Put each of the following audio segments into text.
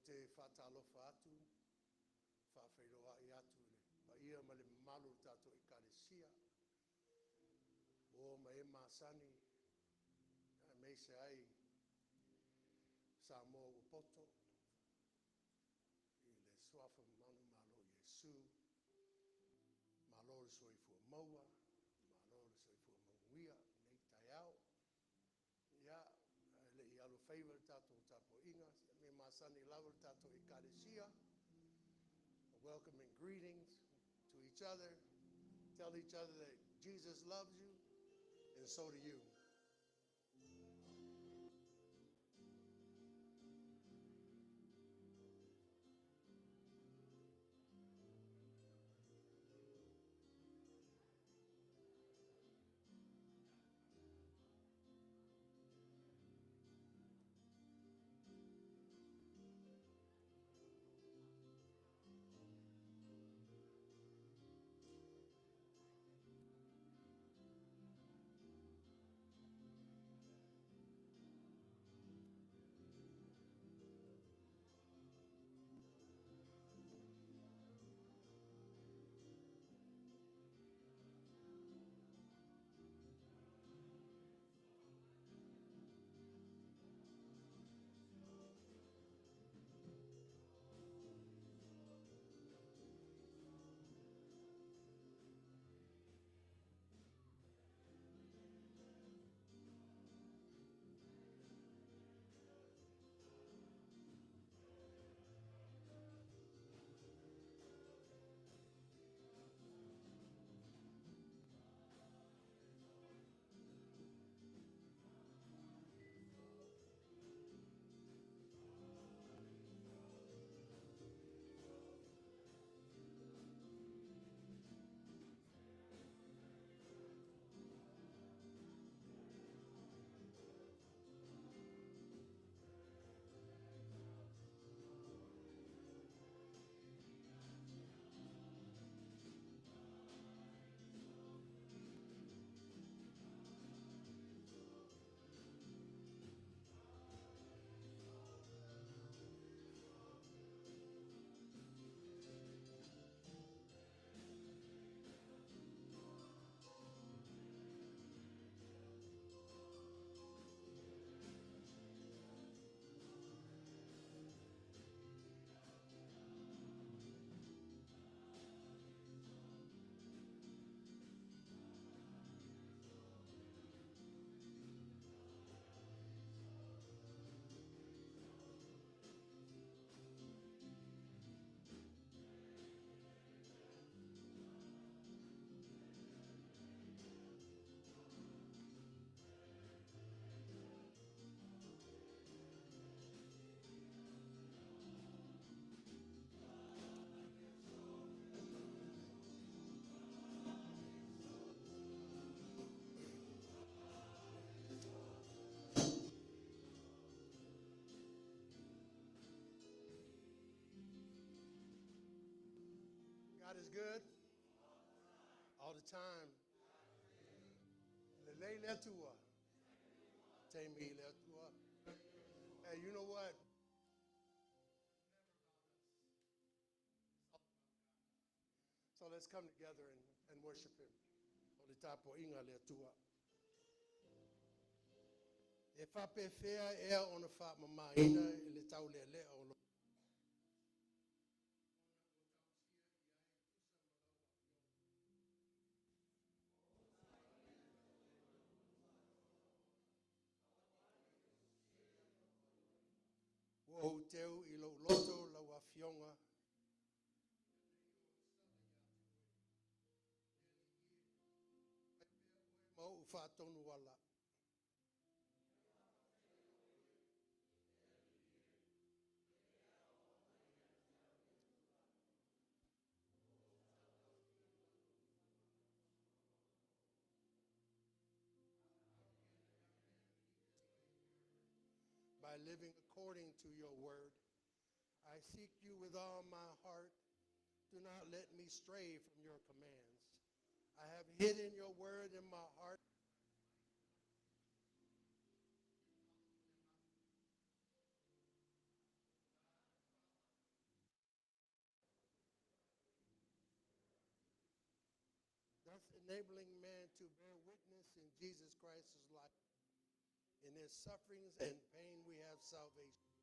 te whaatalofa atu, whaawhairoa I atu ma ia ma le malu tato I karesia. O ma e masani, me se ai, sa mo o poto, I le swafa manu malo Iesu, malo le soifua maua, malo le soifua mauia, nei taiao, ia, le I alo favor tato o tapo inga, me masani lava tato I karesia, welcoming greetings to each other, tell each other that Jesus loves you, and so do you. God is good all the time. Lenei Atua. Temi Atua. Hey, you know what? So let's come together and worship Him. O le tapo inga le atua. E whapewhea ea o na faamamaina e le tau lea lea o lo. Ua teu I loloto la wafionga. Mau Totonugalemu. By living according to your word. I seek you with all my heart. Do not let me stray from your commands. I have hidden your word in my heart. enabling man to bear witness in Jesus Christ's life. In his sufferings and pain we have salvation.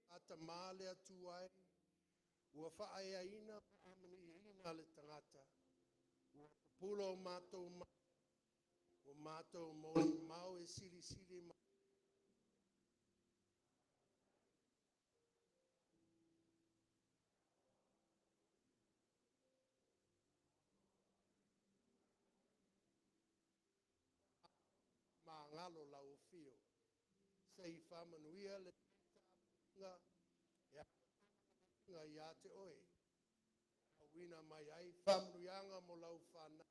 Atamale atuai, ua faaigoaina paamaniina le tangata, ua pulo matou o matou moli mau e silisili mangalo lau fio. Sei faamanuia le nga nga ia te oe. Auina mai ai faamanuianga mo lau whana.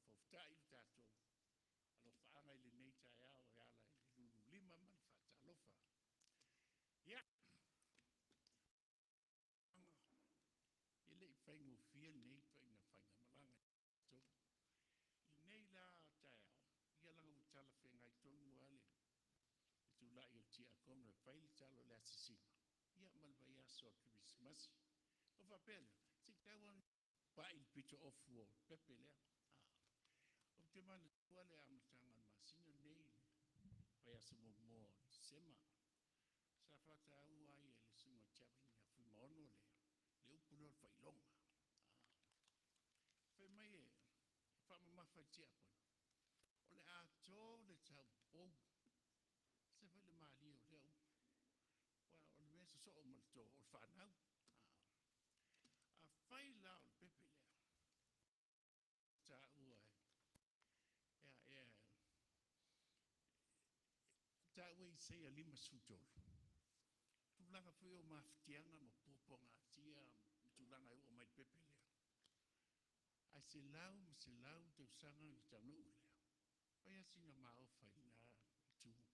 foftai tatou alo faaga I lenei taeao e ala I lululima ma le faatalofa ia e leʻi faigofia lenei faina faigamalaga tou lenei la taeao ia laga ua tala fegai tonu ale e tulaʻi o tiakoga e fai le talo le asisiga ia ma le vaiaso a krismasi o faapea lea seʻitaua paʻi le pito ofu o pepe lea o te manatua le amataga le masina nei vaiaso momoa o disema sa faataua ai e le suga tiaviga fuimaono le upu lea o le faailoga fai mai e faamamafa I tiakoe o le a tō le taupou se fai le malia o lea upu ua o le mea sosoo ma le tō o le faanau afai la o le pepe lea taʻua taʻua I seia lima sutolu tulaga foi o mafitiaga ma puapuaga atia ma tulaga e ua mai le pepe lea ae selau ma selau tausaga I taunuu lea pai asina maofa I na itu ae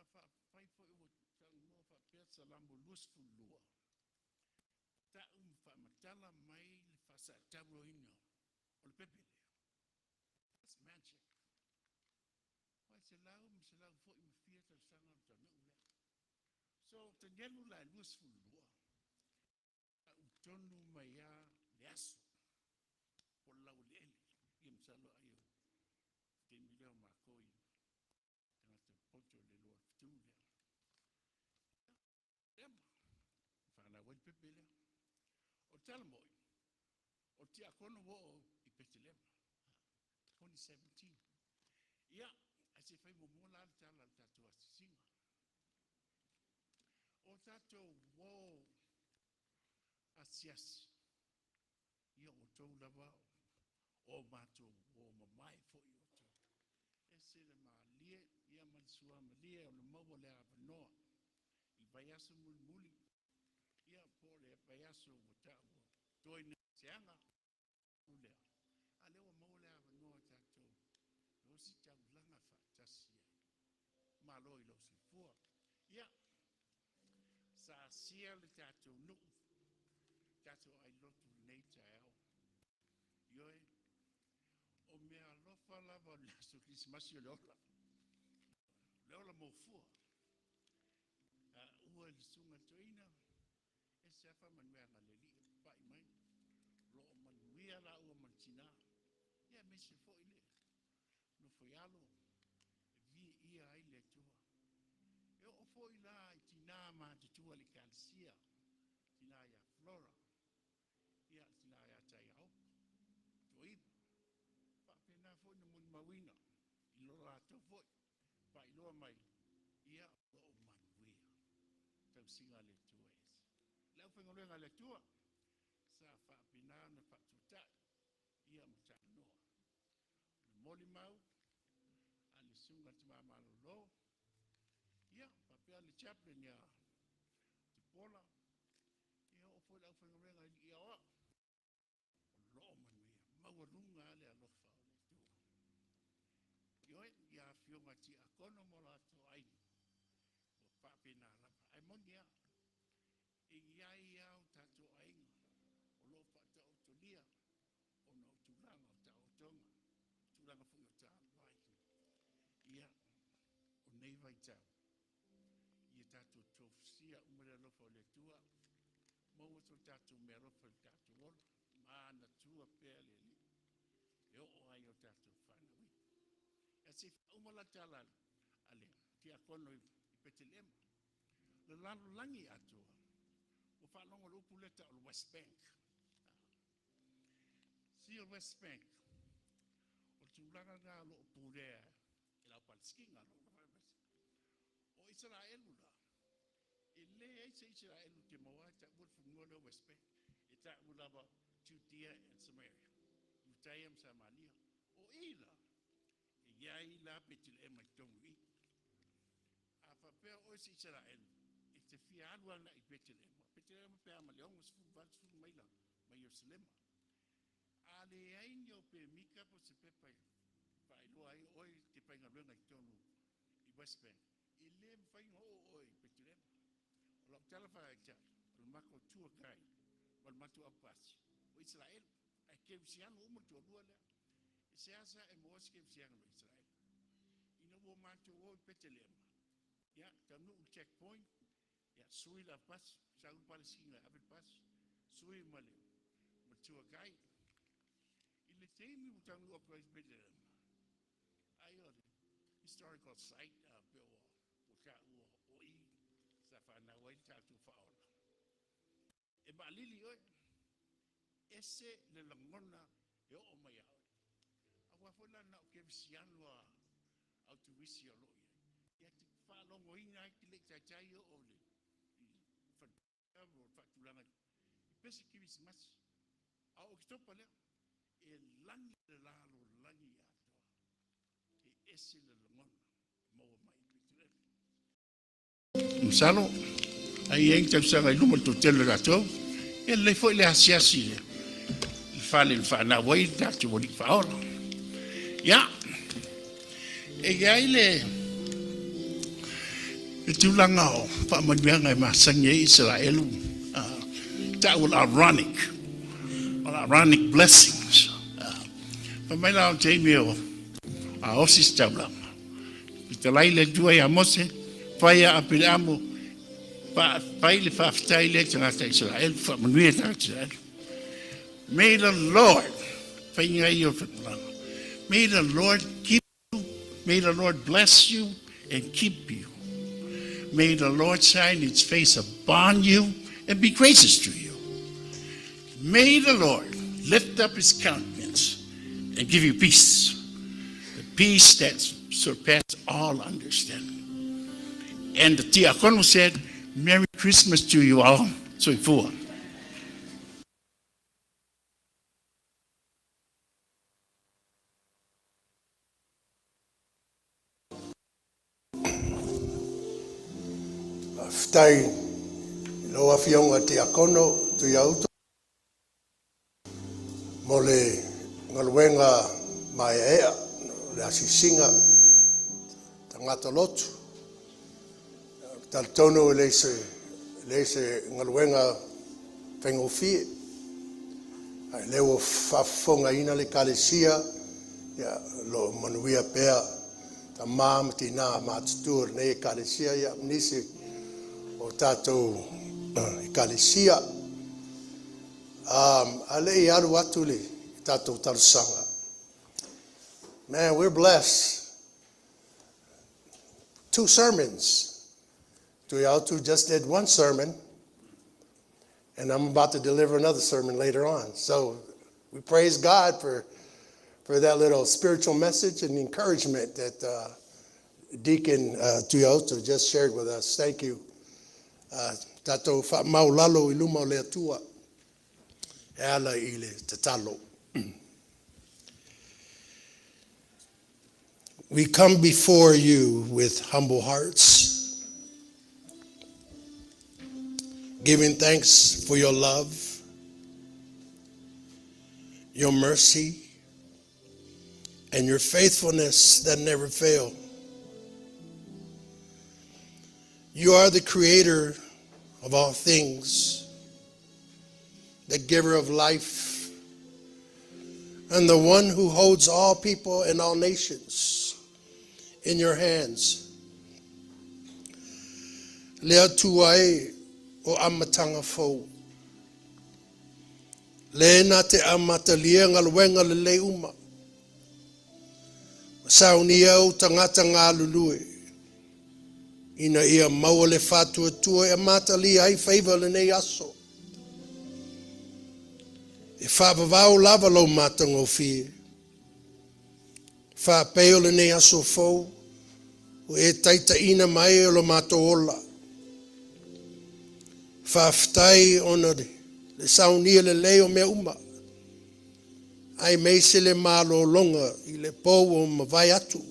a faafai foi ua taunoa faapea salamo luasfulua taʻu ma faamatala mai le faasaʻatauloina o le pepe lea that's magic pai selau ma selau foʻi ma fia tausaga o le taunuu lea so tanialu la luasfulua taʻutonu mai ia le aso o le lau leele ia masalo ai o temi lea o makoi tagata poto le loa fitu lea ema fanau ai le pepe lea o tala moi o tiakono oo I petelema 2017 ia ai se fai momoa la le tala le tatou asisiga o tatou ō asiasi ia o tou lava o matou ō mamae foʻi o tou ese le malie ia ma le suamalia o le maua le avanoa I vaiaso mulimuli ia po le vaiaso ua taʻua toe na seaga ulea a le ua maua le avanoa tatou losi taulaga faatasi ai malo I lou soifua ia sa asia le tatou nuu tatou ailotu lenei taeao ioe o meaalofa lava o le aso krisimasi o le ola mofua ua I le suga toina e se afa manuea galelii paʻi mai loo manuia la ua ma le tinā ia mese foʻi lea no foi alo e viia ai le atua e oo foʻi la I tinā matutua le kalesia tinā ia flora ia tinā ia taiaopa toiva faapena foʻi na mulimauina I lo latou foʻi paʻiloa mai ia oo manuia tausiga le atua ese le au faigaluega le atua sa faapena na faatuataʻi ia ma taʻanoa le molimau a le suga tamāmalōlō ia faapea le chaplain ia Tupuola ia oo foi le au faigaluega I liʻi aoaʻo o loo manuia maualuga a le alofa o le atua ioe ia afioga tiakono mo latou aiga ua faapena lava ae moni a e iai au tatou aiga o loo faataʻotolia ona o tulaga o taʻotoga tulaga foʻi o talavai ia o nei vaitau ia tatou tofusia uma le alofa o le atua maua so tatou mealofa le tatou ola manatua pea le alii e oo ai o tatou fanauina e se fauma la tala ale tiakono I petelema le lalolagi atua ua faalogo le upu leta o le West Bank si o West Bank o tulaga ga loo pulea e lau palesikiga loo o Israelu la e lē ai se Israelu te maua taʻua le funua le West Bank e taʻua lava Judea and Samaria Iutaia ma Samalia o ila e iai la Betelema I togu I a faapea o se Israelu e te fialu ana I Betelema pea ma le oga sefulu mai la ma Ierusalema a ale ai nyo pe mika po se pepa pai lo ai oi te pai nga luenga i tonu i West Bank. I le mfai ho oi petule. Lo tala fa cha. Lo mako tua kai. Wal matu apas. O Israel ai ke sian o mo tu lua le. Se asa e mo ke sian lo Israel. Ina wo matu o petele. Ya kanu checkpoint. Ya sui la pas. Sa Palestina abil pas. Sui male. Tua kai. Ile temi utang lo price bidder. Ayo historical site peo o ka o I sa fa na wai ta tu faola. E ba lili oi ese le langona e o aumaia. Awa fola na o ke siano au tu visi o loia. Ya te fa longo ina ki le ta tai o le. Fa fa tulanga. Pesi ki vis mas. A o stopa le e langi le lalo langi Atua e ese le langona mo mai pitule msalo ai eng tau sanga lumo to tele rato e le foi le asiasi le fale le fa na wai da tu boni fa ora ya e gai le tulanga o fa manuanga ma sange Israel that will ironic blessings. Pamela o te meo a osis tabla. Ita laile dua ya mose, faya apile amo, pai le faafitaile tangata Israel, manuia tangata Israel. May the Lord, may the Lord keep you, may the Lord bless you and keep you. May the Lord shine its face upon you and be gracious to you. May the Lord lift up his countenance and give you peace, the peace that surpasses all understanding. And the Totonugalemu said, Merry Christmas to you all. So for Afai lo afionga te akono tu iauto mo le ngaluenga mai ea le asisinga tangata lotu taltono lese ngaluenga fengofie ai leo fafonga ina le kalesia ya lo manuia pea tamam tina matstur ne kalesia ya nisi o tatou kalesia ale I alu atu le tatou talusanga. Man, we're blessed. 2 sermons. Tuiautu just did 1 sermon, and I'm about to deliver another sermon later on. So we praise God for that little spiritual message and encouragement that Deacon Tuiautu just shared with us. Thank you. Tato maulalo iluma le Atua. Ala ile tatalo. We come before you with humble hearts, giving thanks for your love, your mercy, and your faithfulness that never fail. You are the creator of all things, the giver of life, and the one who holds all people and all nations in your hands. Lea tuai o amatanga fo. Lena te amata lienga luenga lelei uma. Saunia o tangata ngā lulue. Ina ia maua le faatuatua e amata li ai faiva lenei aso. E faapavau lava lo matango fie. Faapeo lenei aso fou. O e taita ina mai o lo matola. Faaftai ona le saunia le leo mea uma. Ai meise le malo longa I le pou o mavai atu.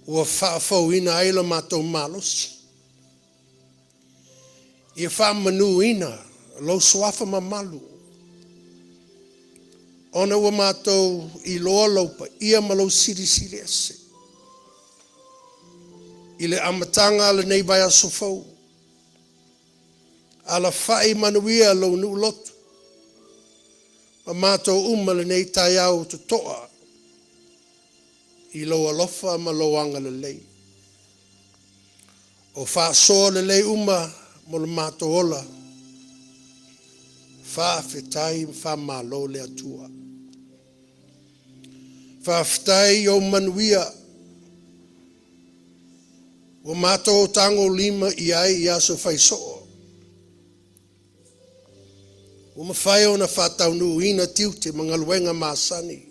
Ua faafau ina ai lo matou malosi. Ia faamanu ina lo suafa mamalu. Ona ua mātou I loa laupa ia malau siri ese. I le amatanga lenei vai aso fau. Ala fai manuia lau nu lotu. Ma mātou lenei tai au totoa. I loa alofa ma loanga lelei. O faasoa lelei mo le mātou ola. Faafetai faamalo le atua. Faafetai o manuia. O mātou tango lima I Aso Sa. O mafai o na faatoilaloina tiute mangaluenga masani.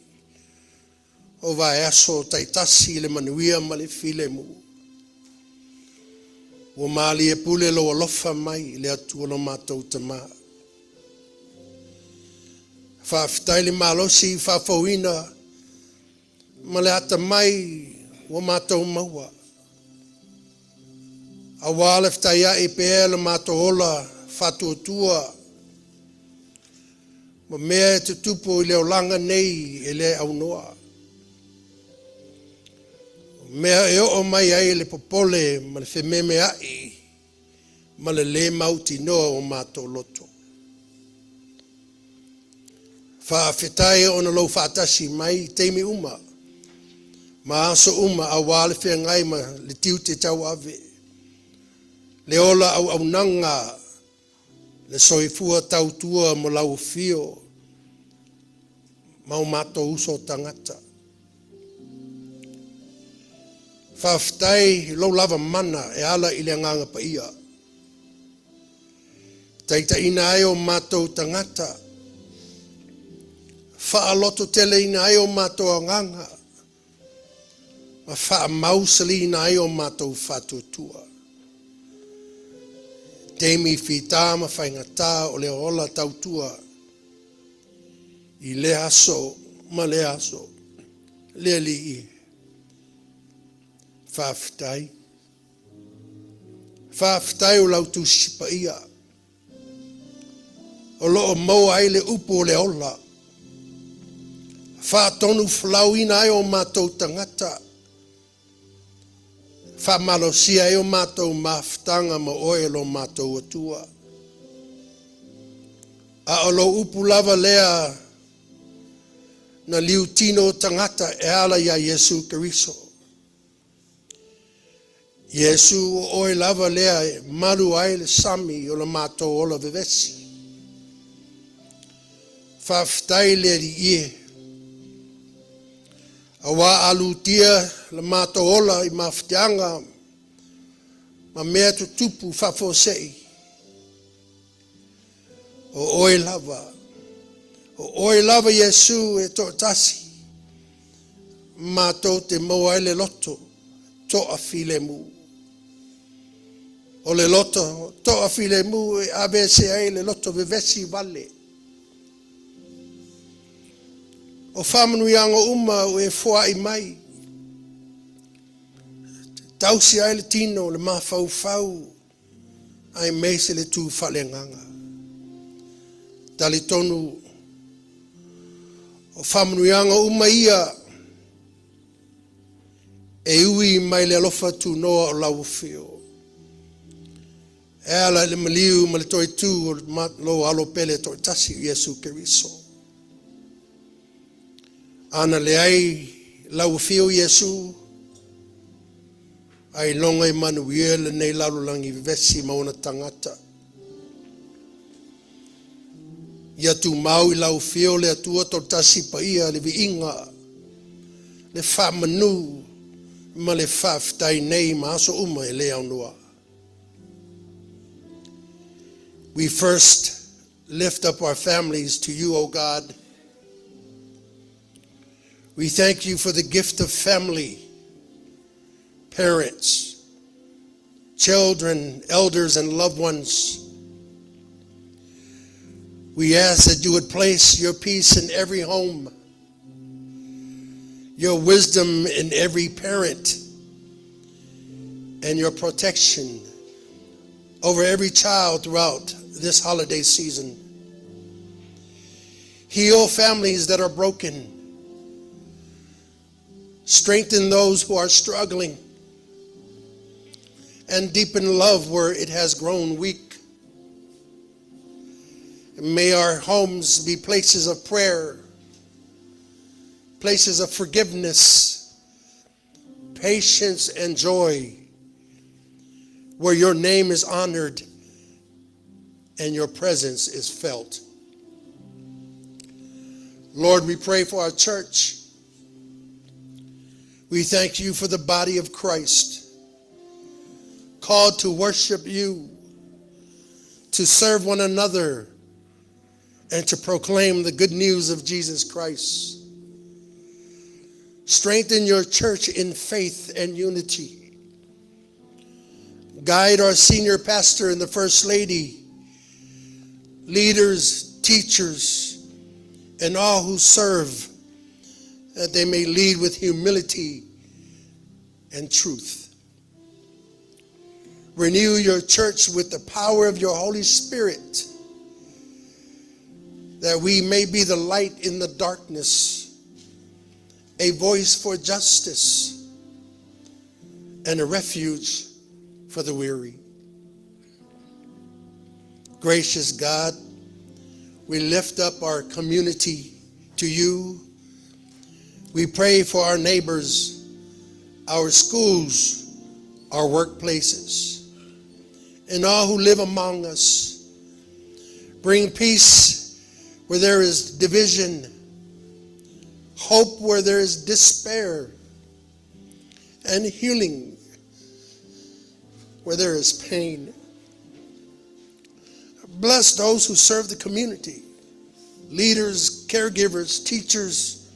O vai aso taitasi le manuia ma le filemu. O mali e pule loloto mai le atua no mātou tama. Faafetai le malosi faafauina ma le ata mai o mātou maua. Awale ftaia e pea le mātou ola faatuatua. Ma mea te tupu I le olanga nei e le aunoa. Mea e o mai ai le popole ma le whememe ai ma le mauti noa o mātou loto. Faafetai ona lau faatasi mai teimi uma. Ma aso awale whengai ma le tiu te tau ave. Le ola au nanga le soifua tautua mo lau fio. Mau mātou uso tangata. Faafetai lau lava mana e ala I le nganga pa ia. Taita ina ai o mātou tangata. Faaloto tele ina ai o mātou nganga. Ma faamausali ina ai o mātou faatuatua. Teimi fita mafai gata o le ola tautua. I le aso ma le aso. Le li faafetai. Faafetai o lau tusi pa ia. O loo mau ai le upo o le ola. Faatonu Folauga ai o mātou tangata. Faamalosia ai o mātou mafutanga ma oe lo mātou atua. A o lo upu lava lea na liutino tangata e ala ia Iesu Keriso. Iesu oe lava lea malu ai le sami o le mātou ola vevesi. Faafetai le ie. Awa alutia le mātou ola I mafutianga ma mea tupu fafosei. O oe lava. O oe lava Iesu e to tasi. Mātou te moa le loto to a filemu. O le loto to a filemu e abese ai le loto vevesi vale. O whamanuianga o e whai mai. Tausi ai le tino le mafau ai meise le tū whalenganga. Talitonu o whamanuianga ia e ui mai le alofa tu noa o lau whio. E ala le maliu ma le toi tū o lo alo pele toi tasi Iesu Keriso. Ana le ai lau whio Iesu ai longa I manuia lenei lalulangi vesi mauna tangata. Ia tu mau I lau whio le atua to tasi pa ia le viinga le faamanu ma le faafetai nei ma aso e le aunua. We first lift up our families to you, O God. We thank you for the gift of family, parents, children, elders, and loved ones. We ask that you would place your peace in every home, your wisdom in every parent, and your protection over every child throughout this holiday season. Heal families that are broken. Strengthen those who are struggling. And deepen love where it has grown weak. May our homes be places of prayer, places of forgiveness, patience, and joy, where your name is honored and your presence is felt. Lord, we pray for our church. We thank you for the body of Christ, called to worship you, to serve one another, and to proclaim the good news of Jesus Christ. Strengthen your church in faith and unity. Guide our senior pastor and the First Lady, leaders, teachers, and all who serve, that they may lead with humility and truth. Renew your church with the power of your Holy Spirit, that we may be the light in the darkness, a voice for justice, and a refuge for the weary. Gracious God, we lift up our community to you. We pray for our neighbors, our schools, our workplaces, and all who live among us. Bring peace where there is division, hope where there is despair, and healing where there is pain. Bless those who serve the community, leaders, caregivers, teachers,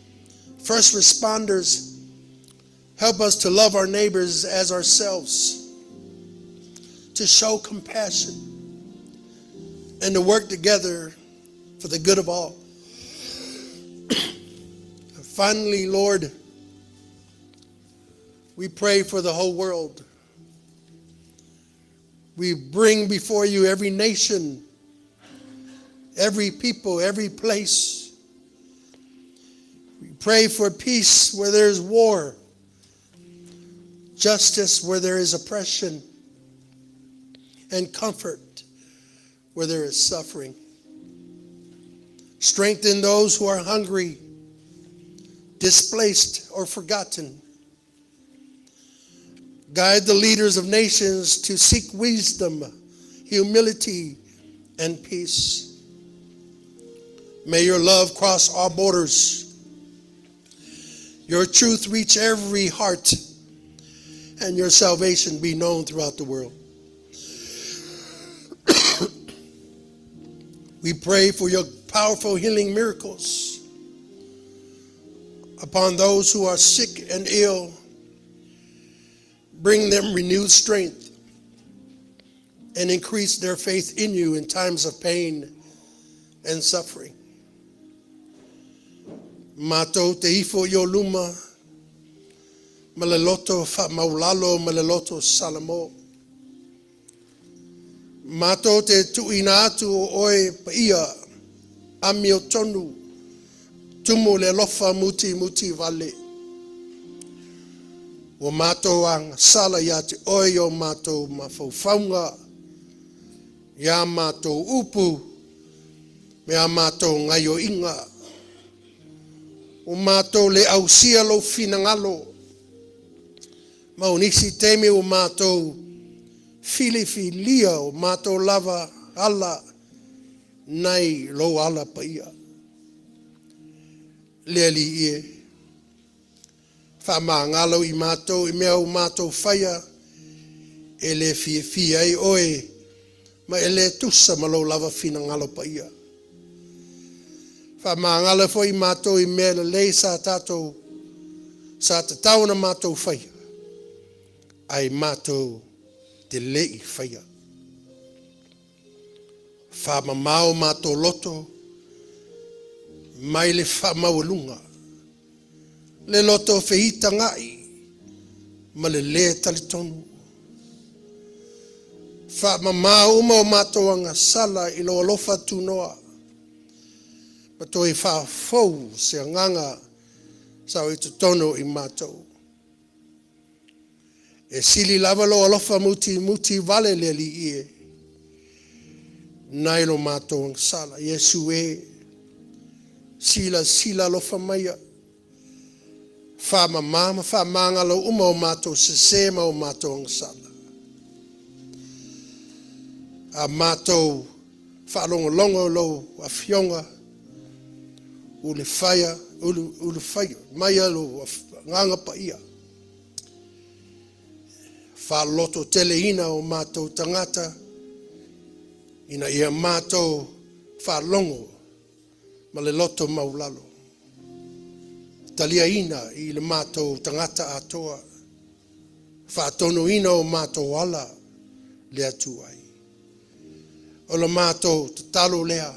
first responders. Help us to love our neighbors as ourselves, to show compassion, and to work together for the good of all. Finally, Lord, we pray for the whole world. We bring before you every nation, every people, every place. We pray for peace where there is war, justice where there is oppression, and comfort where there is suffering. Strengthen those who are hungry, displaced, or forgotten. Guide the leaders of nations to seek wisdom, humility, and peace. May your love cross all borders, your truth reach every heart, and your salvation be known throughout the world. We pray for your powerful healing miracles upon those who are sick and ill. Bring them renewed strength and increase their faith in you in times of pain and suffering. Mato te ifo yo luma, loloto maulalo loloto salamo. Mato te tuinatu oe paia, amiotonu, tumu le lofa muti muti vale. O mato ang sala ya te oe o mato mafaufaunga, ya mato upu, me a mato ngayo inga. O mato le ausia lo finangalo, maunisi teme o mato filifilia o mato lava ala nai lo ala paia. Leli ie. Faamangalo i mato i mea o mato faya e le fia i oe ma e le tusa ma lo lava finangalo paia. Faamangalo fo i mato i mea le sa tato sa tatauna mato faya. Ai mato te lei faya. Faamamao mato loto mai le faamaulunga. Le loto feita ngai ma le talitonu. Faamamao ma o mato anga sala i lo alofa tunoa. Patoi whaafou se nganga sau i Totono i mātou. E sili lava lo alofa muti vale le li ie. Nai lo mātou ang sala. Iesu e sila lofa maia. Faamama, faamanga lo uma o mātou se ma o mātou ang sala. A mātou whaalongolongo lo a fionga. Ule faya, maia lo nganga pa ia. Loloto teleina o mātou tangata. Ina ia mātou whaalongo ma le loto maulalo. Talia ina i le mātou tangata Atua. Faatono ina o mātou ala le atuai. O le mātou tatalo lea.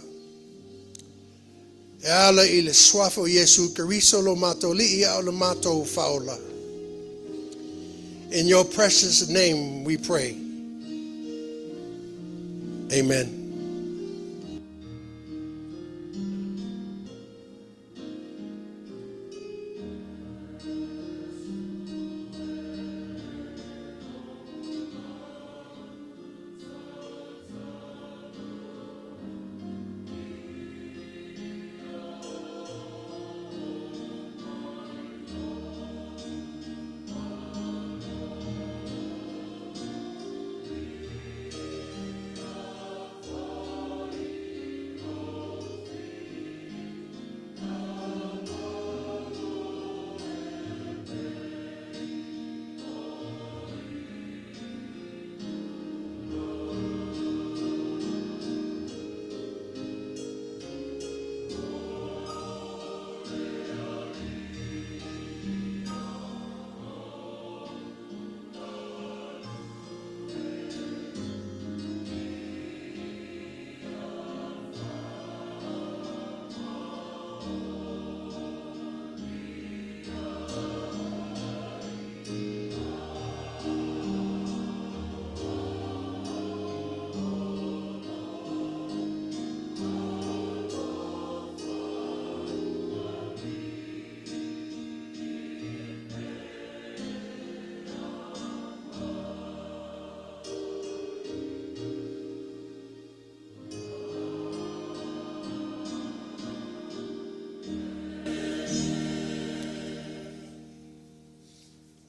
E ala i le swafo Iesu Keriso lo mātou li ia o le mātou faola. In your precious name we pray. Amen.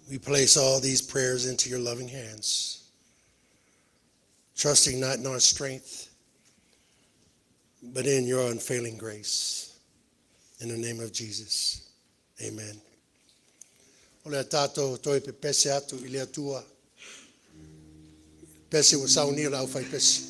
We place all these prayers into your loving hands, trusting not in our strength, but in your unfailing grace. In the name of Jesus, amen. Ole tato toi pe pese atu i le atua. Pese wa sauni la Afai pese.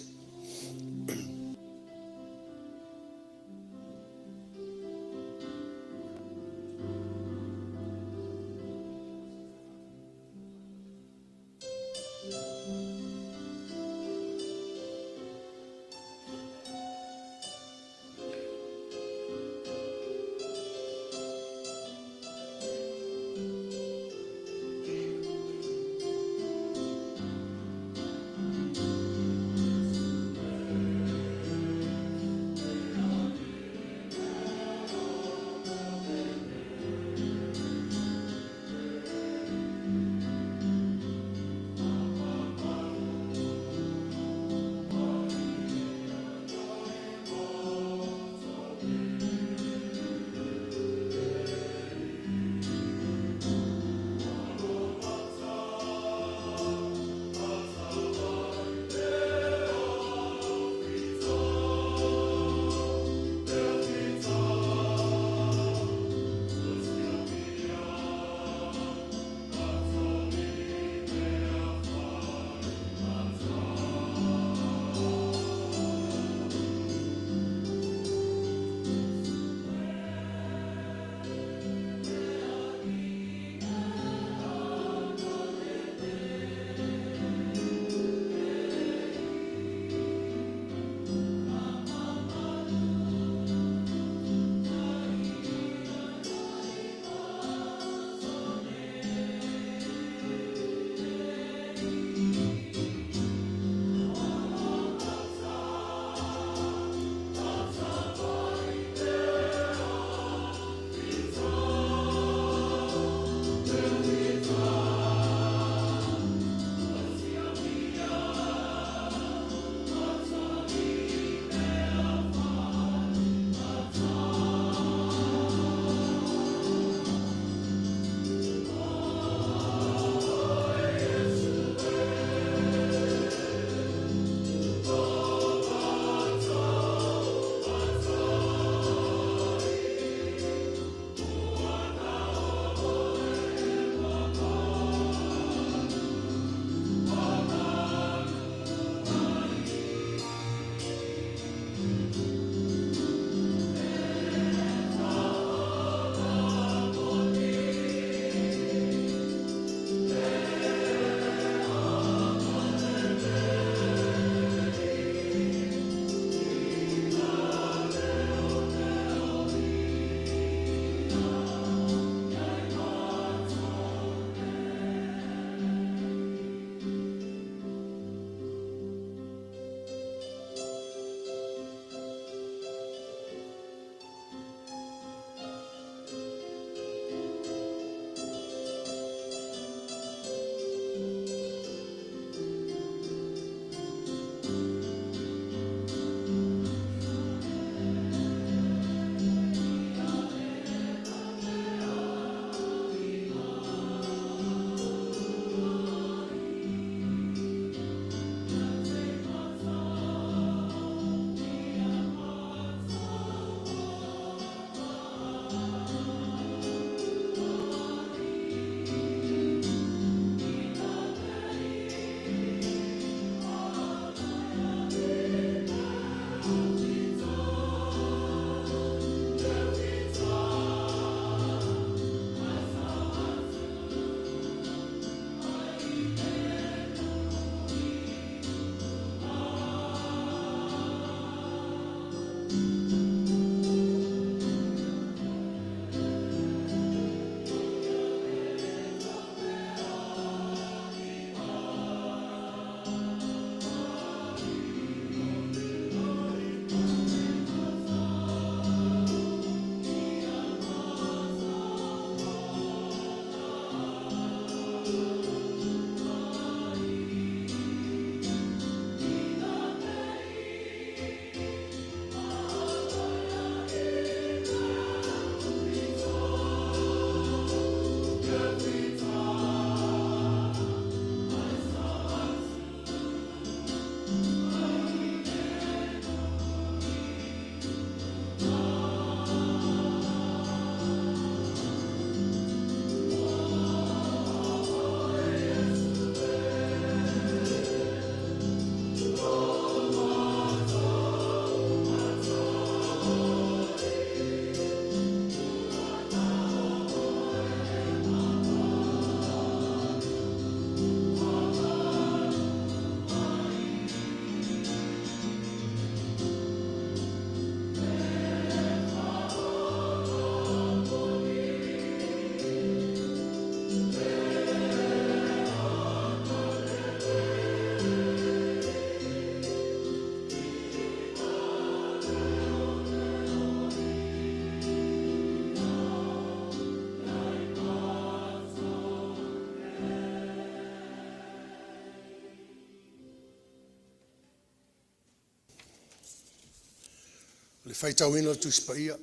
Le faitauina tusi paia.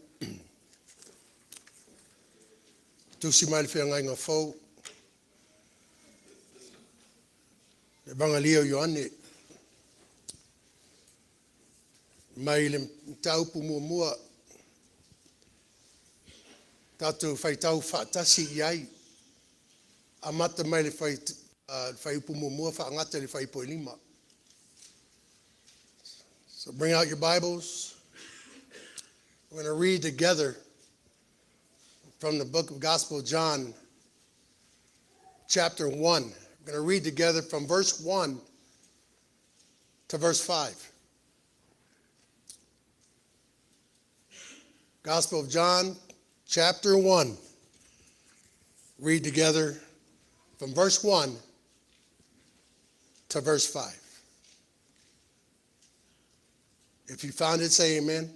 Tusi mai le whiangai ngā whau. Le bangalia o Ioane. Mai le taupu mua. Tātou whaitau whaatasi i ai. Amata mai le whaiupu mua whaangata le whaipoilima. So bring out your Bibles. We're going to read together from the book of Gospel of John, chapter 1. We're going to read together from verse 1 to verse 5. Gospel of John, chapter 1. Read together from verse 1 to verse 5. If you found it, say amen.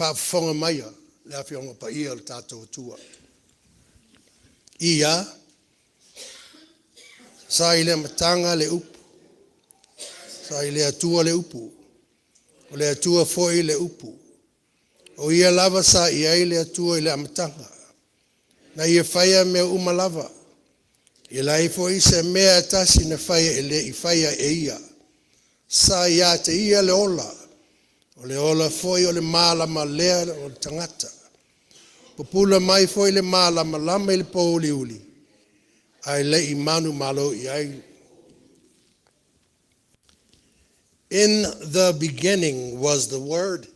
Aumaia, le whionga paia le tātou Atua. Ia, sa I le amatanga le upu. Sa I le Atua le upu. O le Atua foi le upu. O ia lava sa I ai le Atua I le amatanga. Na ia whaia mea umalava. I lai foi se mea tasi na whaia I whaia e ia. Sa ia te ia le ola. O le ola foi o le Malamalama lea o le tangata. Popula mai foi le Malamalama I le pōli uli. Ai le I manu malo I ai. In the beginning was the Word.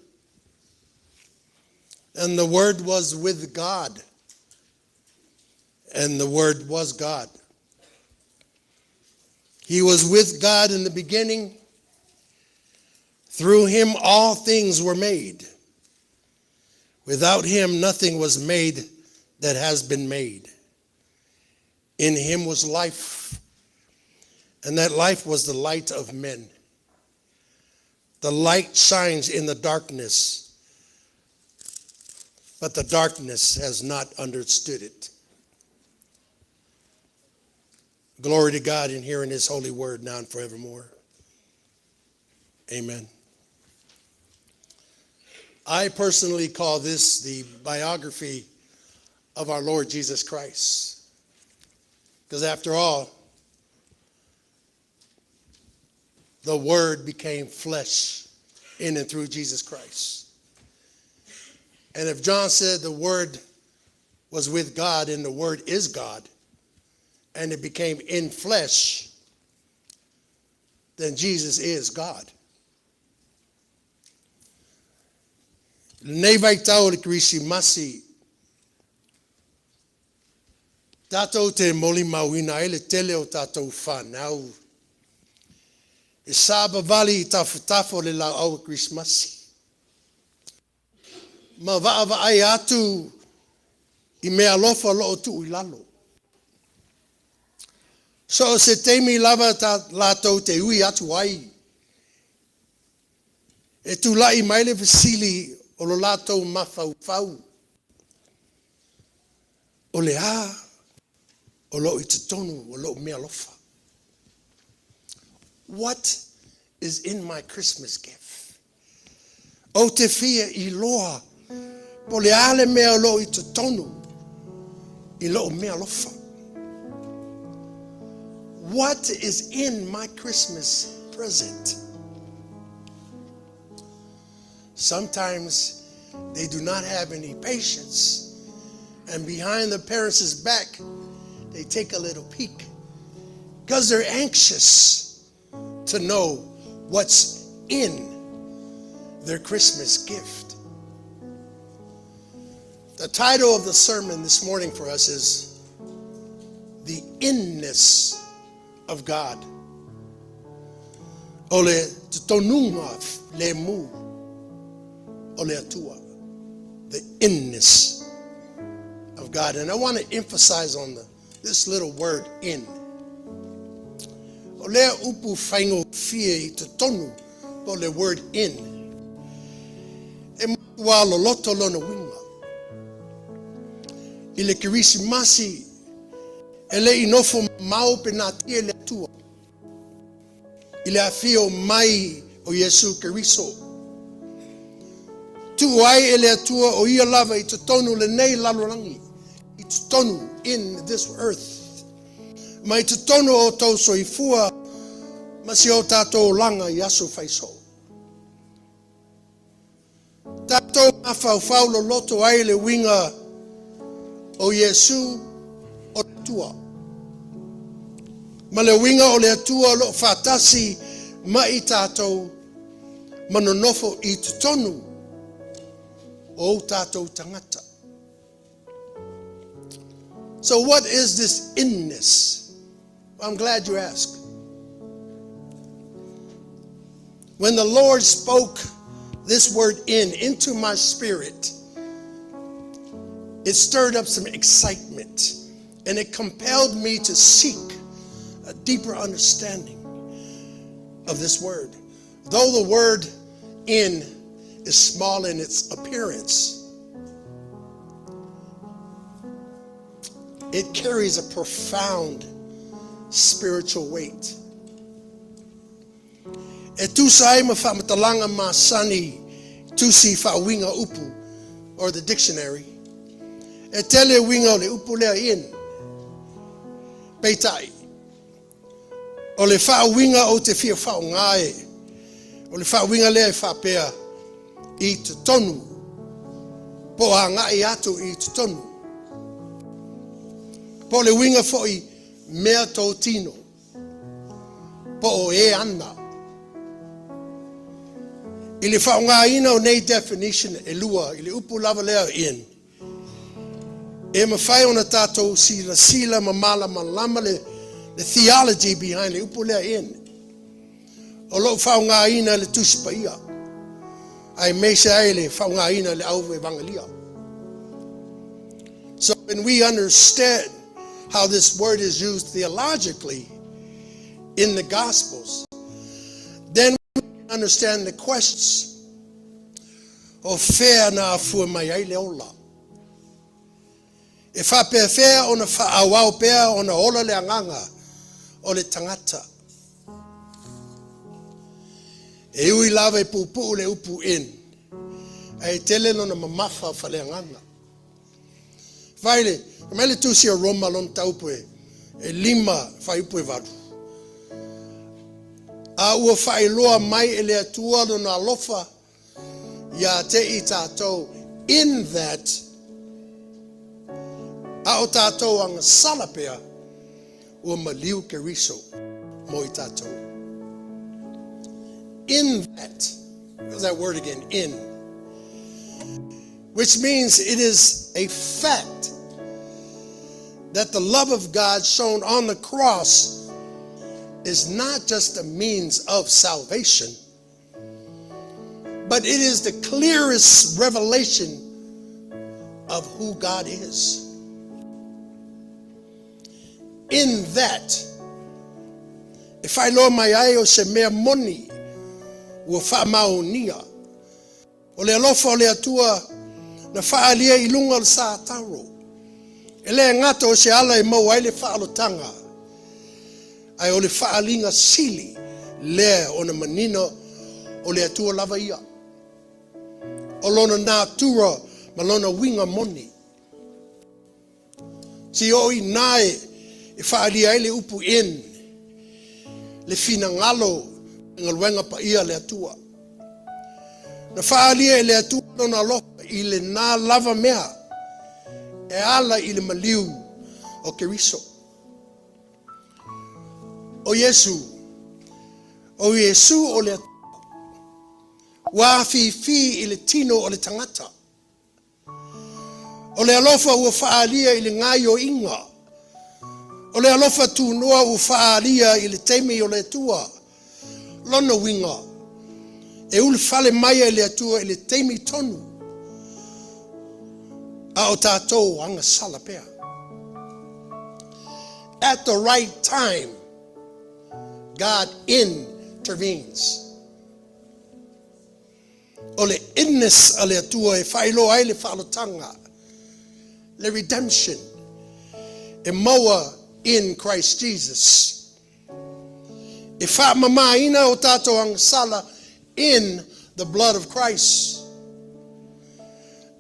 And the Word was with God. And the Word was God. He was with God in the beginning. Through him all things were made. Without him nothing was made that has been made. In him was life, and that life was the light of men. The light shines in the darkness, but the darkness has not understood it. Glory to God in hearing his holy word now and forevermore. Amen. I personally call this the biography of our Lord Jesus Christ. Because after all, the Word became flesh in and through Jesus Christ. And if John said the Word was with God and the Word is God, and it became in flesh, then Jesus is God. Lenei vai tau le Krismasi. Tātou te moli mauina ele tele o tātou whanau. E sāba vali I tafutafo le lau au Krismasi. Ma vaava ai atu I meaalofa loloto I lalo. So se teimi lava ta lātou te ui atu ai. E tu lai mai le fesili o loloto mafai. O le a, o lo I Totonu, o lo meaalofa. What is in my Christmas gift? O te fia I loa, po le ale mea o lo I Totonu, I lo meaalofa. What is in my Christmas present? Sometimes they do not have any patience, and behind the parents' back, they take a little peek because they're anxious to know what's in their Christmas gift. The title of the sermon this morning for us is The In-ness of God. Ole Totonugalemu. Ole Atua, the in-ness of God. And I want to emphasize on this little word in. Ole upu faingo fie I Totonu, ole word in. E wa loloto lona winga. Ile Keriso masi ele inofo mau penati ele Atua. Ile afio mai o Iesu Keriso. Tu ai ele atua o ia lava I totonu lenei lalolangi. I totonu in this earth. Ma I totonu o tau soifua ma si o tātou langa I aso faiso. Tātou mafau loloto ai le winga o Iesu o Atua. Ma le winga o le Atua lo fatasi ma I tātou manonofo I totonu o tātou tangata. So what is this in-ness? I'm glad you asked. When the Lord spoke this word into my spirit, it stirred up some excitement and it compelled me to seek a deeper understanding of this word. Though the word in is small in its appearance, it carries a profound spiritual weight. E tu sai ma faamatalaga masani tusi faawinga upu, or the dictionary. E tele winga o le upu lea in. Peitai. O le faawinga o te fia faungae. O le faawinga lea e faapea I totonu. Po hangai atu I totonu. Po le winga foi mea totino. Po o e ana. I le faungaina o nei definition e lua, I le upu lava lea in. E mafai ona tātou sila ma Malamalama the theology behind le upu lea in. O lo faungaina le tuspaia. Ai meisa ai le faungaina le au evangelia. So when we understand how this word is used theologically in the Gospels, then we understand the questions of fair na fu mai ai le ola. E fa pe fair ona fa awao pe ona ola le anganga o le tangata. E ui lava e pupu le upu in. Ai tele no na mamafa fa le anganga. Vaile, mele tu si a Roma lon taupue. E lima fa upu e vadu. A ua fa iloa mai e le atua no na alofa. Ya te I tātou. In that, a o tātou ang salapea ua Iesu Keriso mo I tātou. In that, what's that word again? In. Which means it is a fact that the love of God shown on the cross is not just a means of salvation, but it is the clearest revelation of who God is. In that, if I lo mai ai o se mea moni, ua faamaunia. O le alofa o le atua na faalia I lunga le sa taro. E le ngata o se ala e mau ai le faalotanga. Ai o le faalinga sili le o na manino o le atua lava ia. O lona natura ma lona winga moni. Si o I nae e faalia ai le upu in. Le fina ngalo ngalwenga pa ia le atua. Na faalia I le atua lona alofa I le na lava mea. E ala I le maliu o Keriso. O Iesu o le atua. Wa fi I le tino o le tangata. O le alofa ua faalia I le ngai o inga. O le alofa tu noa ua faalia I le teimi o le atua. Lona winga. E ule fale mai le atua I le teimi tonu. A o tātou anga salapea. At the right time, God intervenes. O le in-ness a le atua e whailo ai le whaalotanga. Le redemption. E maua in Christ Jesus. E whaamamaina o tātou ang sala in the blood of Christ.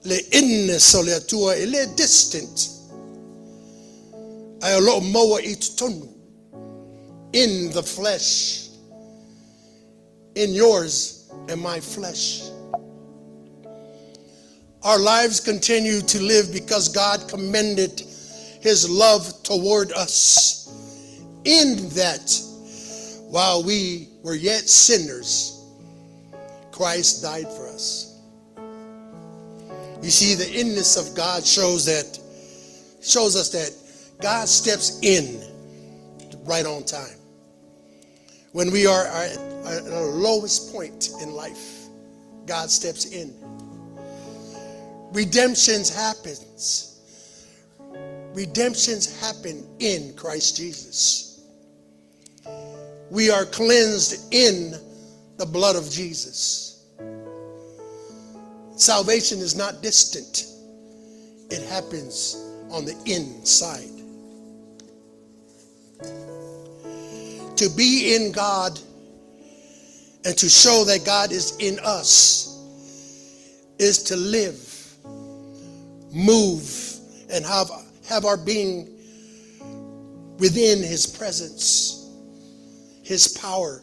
Le in-ness o le atua e le distant. Ailao moa I Totonugalemu. In the flesh. In yours and my flesh. Our lives continue to live because God commended his love toward us. In that, while we were yet sinners, Christ died for us. You see, the in-ness of God shows us that God steps in right on time. When we are at our lowest point in life, God steps in. Redemptions happen in Christ Jesus. We are cleansed in the blood of Jesus. Salvation is not distant. It happens on the inside. To be in God and to show that God is in us is to live, move, and have our being within his presence, his power,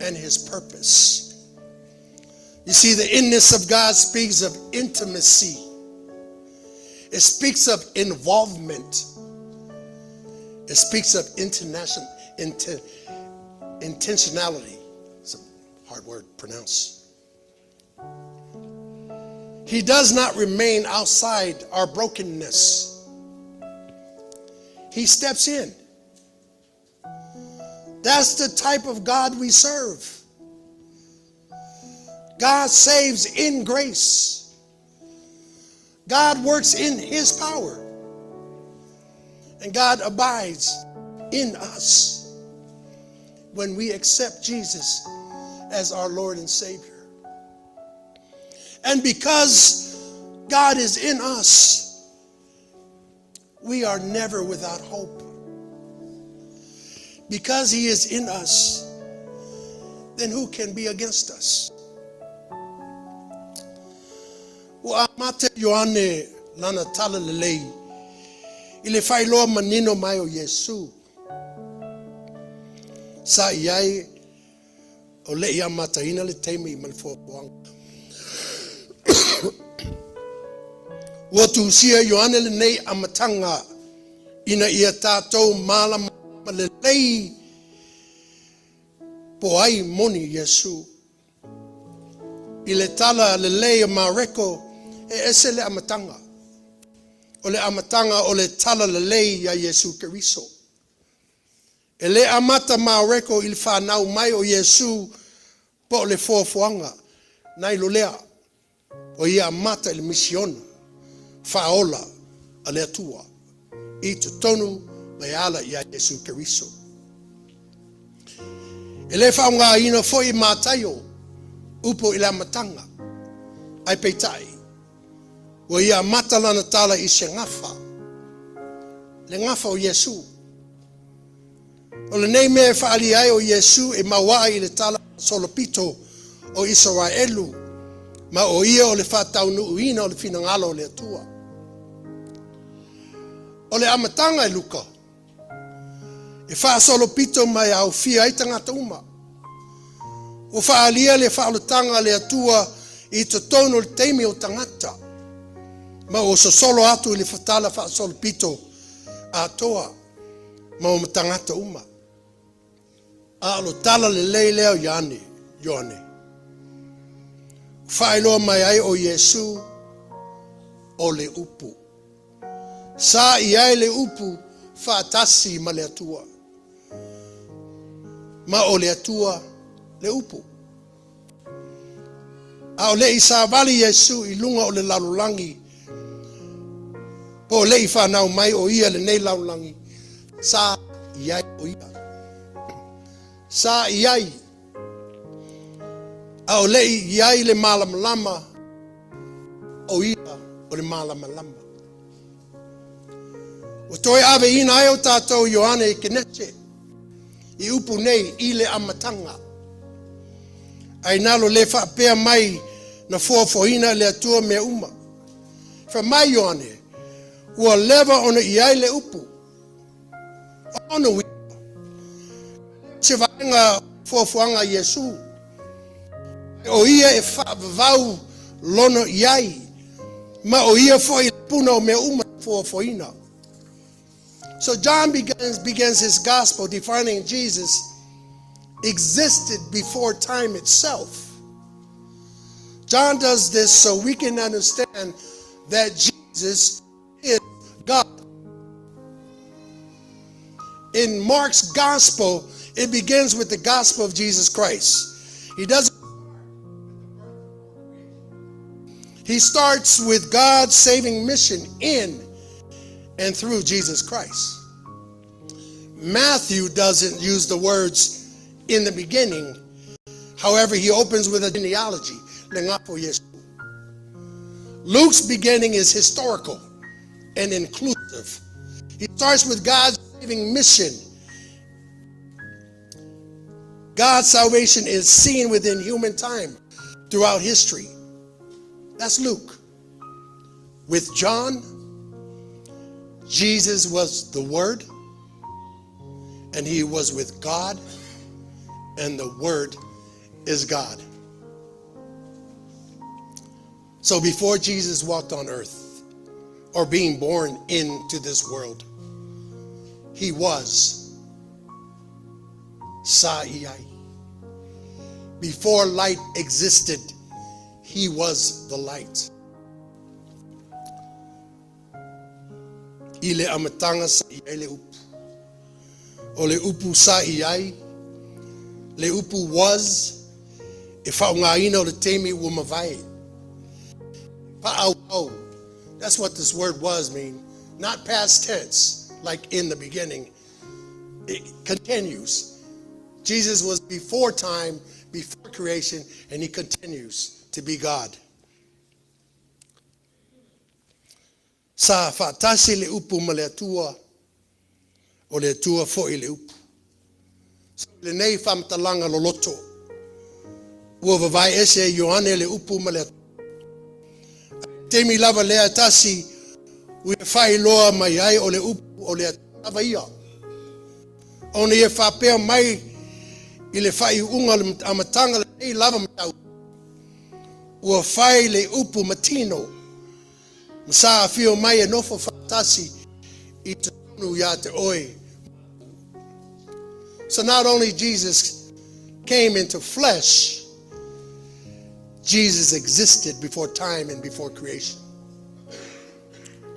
and his purpose. You see, the in-ness of God speaks of intimacy. It speaks of involvement. It speaks of intentionality. It's a hard word to pronounce. He does not remain outside our brokenness. He steps in. That's the type of God we serve. God saves in grace. God works in his power. And God abides in us when we accept Jesus as our Lord and Savior. And because God is in us, we are never without hope. Because he is in us, then who can be against us? Amata Ioane lana tala lenei. Ile whailoa manino mai o Iesu. Sa iai o le ia mataina le teimi malfoapoanga. Ua tusia Ioane lenei amatanga ina ia tātou Malamalama lenei po ai moni Iesu. Ile tala lenei mareko e ese le amatanga. O le amatanga o le tala lenei ya Iesu Keriso. E le amata mareko il whanau mai o Iesu po le foafoanga nai lolea. O ia amata il misiono. Faola a le Atua. I Totonugalemu meaalofa ia Iesu Keriso. E le whaungaina foi mātaio upo i le amatanga. Ai peitai. O ia amata lana tala i se ngafa. Le ngafa o Iesu. O le nei mea whaali ai o Iesu e mawai le tala solopito o Israelu. Ma o ia o le faataunuuina o le finangalo o le Atua. O le amatanga e luka. E faasolopito mai au fia i tangata uma. O faalia le faalotanga le Atua i Totonugalemu le teimi o tangata. Ma o sosolo atu i le fatala faasolopito Atua. Ma o tangata uma. A lo tala le leo Ioane. Whailoa mai ai o Iesu o le upu. Sa iai le upu whaatasi ma le Atua. Ma o le Atua le upu. A o le i sa vali Iesu i lunga o le lalulangi. Po le i whanau mai o ia le nei lalulangi. Sa iai o ia. Sa iai. A o le iai le Malamalama o ia o le Malamalama. O toi ave ina ai o tātou Ioane i kenese. I upu nei i le amatanga. ai nalo le faapea mai na foafoina le atua mea uma. Fa mai Ioane, ua leva ona iai le upu. Ona wi. Se vaenga foafoanga Iesu. O ia e faavavau lono iai. Ma o ia foi puna o mea uma foafoina. So John begins his gospel defining Jesus existed before time itself. John does this so we can understand that Jesus is God. In Mark's gospel, it begins with the gospel of Jesus Christ. He starts with God's saving mission in and through Jesus Christ. Matthew doesn't use the words in the beginning. However, he opens with a genealogy. Luke's beginning is historical and inclusive. He starts with God's saving mission. God's salvation is seen within human time throughout history. That's Luke. With John, Jesus was the Word, and he was with God, and the Word is God. So before Jesus walked on earth, or being born into this world, he was Sa. Before light existed, he was the light. Ile amatanga sa iai le upu. O le upu sa iai, le upu was, e faaagoaina o le temi ua mafai. Faaau. That's what this word was mean. Not past tense, like in the beginning. It continues. Jesus was before time, before creation, and he continues to be God. Sa faatasi le upu ma le atua, o le atua fo'i le upu. Lenei faamatalaga loloto. Ua vavai ese Ioane le upu ma le atua. Temi lava lea tasi ua fai loa mai ai o le upu o le atua ia. Ona ia faapea mai i le fai unga le amatanga le nei lava matau. Ua fai le upu matino. Masa fio mai e nofo fatasi I Totonugalemu ya te oi. So not only Jesus came into flesh, Jesus existed before time and before creation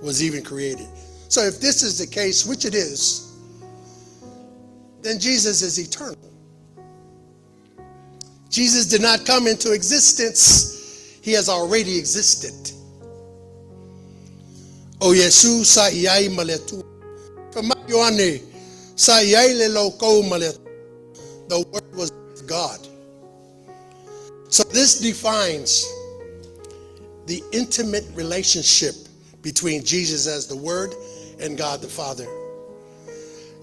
was even created. So if this is the case, which it is, then Jesus is eternal. Jesus did not come into existence. He has already existed. O Iesu Sa ma le Atua. From Ioane sa le loloto ma le Atua. The Word was with God. So this defines the intimate relationship between Jesus as the Word and God the Father.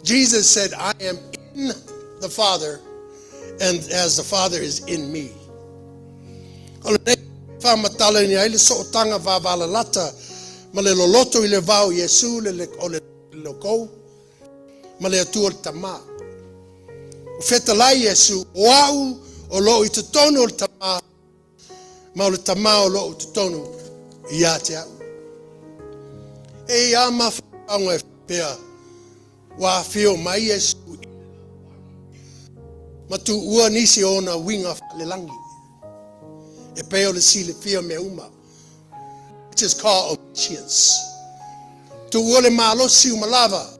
Jesus said, I am in the Father, and as the Father is in me. Ma le loloto I le vau Iesu o le loko ma le atua le tama. Fetalai Iesu wau o lo I Totonu o le tama ma o le tama o lo I Totonu ia te au. E ia mafai e pea wa fio mai Iesu ma tu ua nisi ona winga le langi. E peo le sile fio me uma, which is called omniscience. To wole malosi umalava,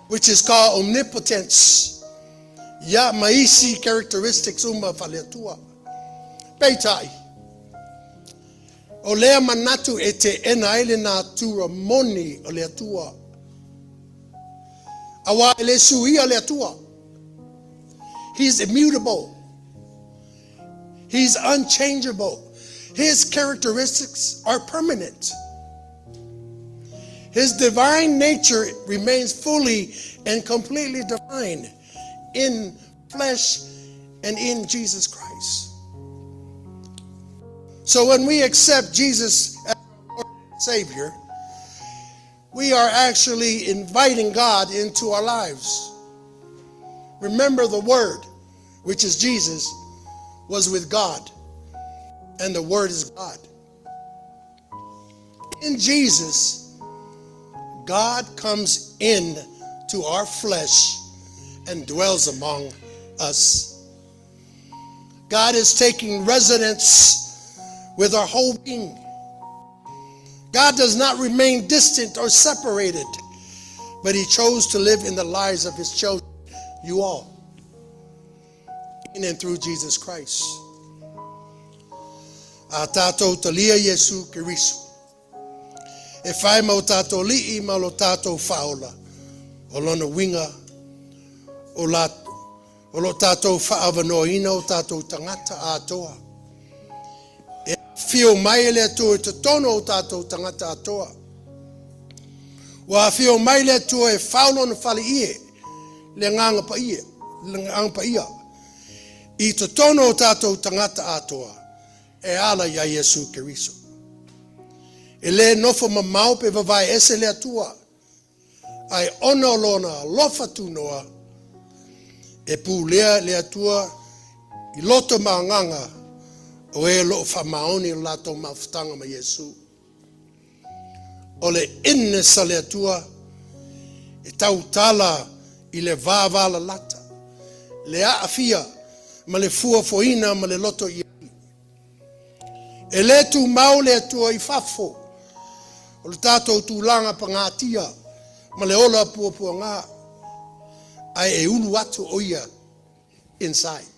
which is called omnipotence. Ya maisi characteristics faaatoilaloina. Peitai. O lea manatu Etena ele na tura moni o le atua. Awa ele suia le atua. He's immutable. He's unchangeable. His characteristics are permanent. His divine nature remains fully and completely divine in flesh and in Jesus Christ. So when we accept Jesus as our Lord and Savior, we are actually inviting God into our lives. Remember, the Word, which is Jesus, was with God, and the Word is God. In Jesus, God comes in to our flesh and dwells among us. God is taking residence with our whole being. God does not remain distant or separated, but he chose to live in the lives of his children, you all, in and through Jesus Christ. A tātou talia Iesu Keriso. E whai mau tātou li'i ma lo tātou whaola. O lona winga, o lo tātou whaavanoina o tātou tangata Atua. E whio mai le atua e totono o tātou tangata Atua. Wa whio mai le atua e whaolo na whali ie, le nganga pa ie, le nganga pa ia. I totono o tātou tangata Atua, e ala ia Iesu Keriso. E le nofo mamau pe vavai ese le atua, ai ono lona lofa tunoa, e pulea le atua i loto maanganga o e lo famaoni o lato mafutanga ma Iesu. O le in-ness le atua e tautala i le vāvala lata, le aafia ma le fua foina ma le loto i e le tu mau le atua i fafo o le tātou tūlanga pa ngātia ma le ola puapua ngā ai e ulu atu o ia inside.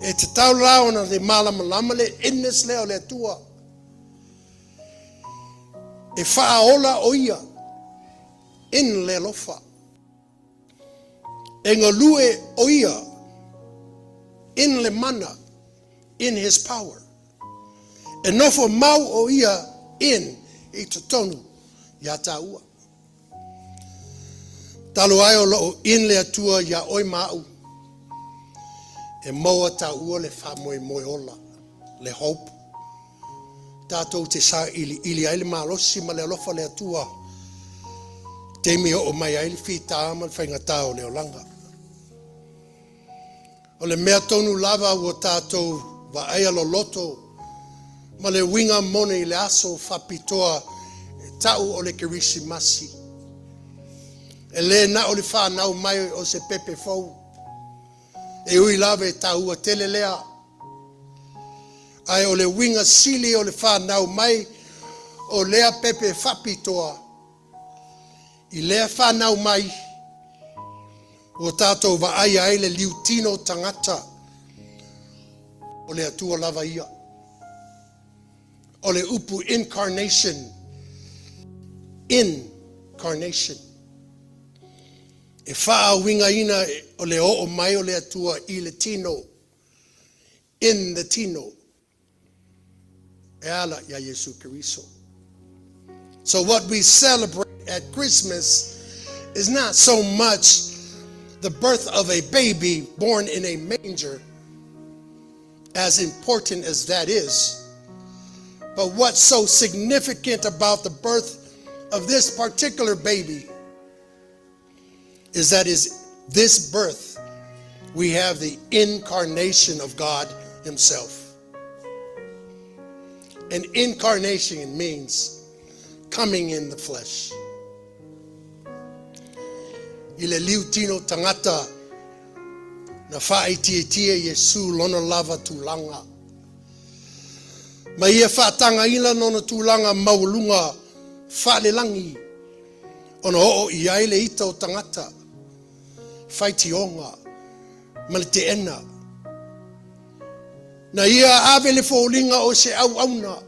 E te tau lao na le Malamalama le in-ness leo le atua e faaola o ia in le lofa e ngalue o ia in le mana in his power e nofo mau o ia in i totonu ia taua. Talo ai o loo in le atua ia oi mau e moa taua le whamoe moe ola le hope tātou te sa ili aile malosi ma le alofa le atua teimi o mai aile whita ama le whaingatao le olanga o le mea tonu lava ua tātou wa aia loloto ma le winga mone i le aso faapitoa e tau o le kerisi masi e le na o le whanau mai o se pepe fau e ui lava e taua tele lea ai o le winga sili o le whanau mai o lea pepe faapitoa i lea whanau mai o tātou wa aia ai le liutino tangata o le atua lava ia o le upu incarnation e whaawinga ina o le o mai o le atua i le tino in the tino e ala ia Iesu Keriso. So what we celebrate at Christmas is not so much the birth of a baby born in a manger, as important as that is, but what's so significant about the birth of this particular baby is that this birth we have the incarnation of God himself. And incarnation means coming in the flesh. Ile liutino tangata na faaitia Iesu lona lava tūlanga. Ma ia whaatanga ila nona tūlanga maulunga whaalelangi ona o i aile ita o tangata whaitionga ma le Etena. Na ia ave le fōlinga o se auauna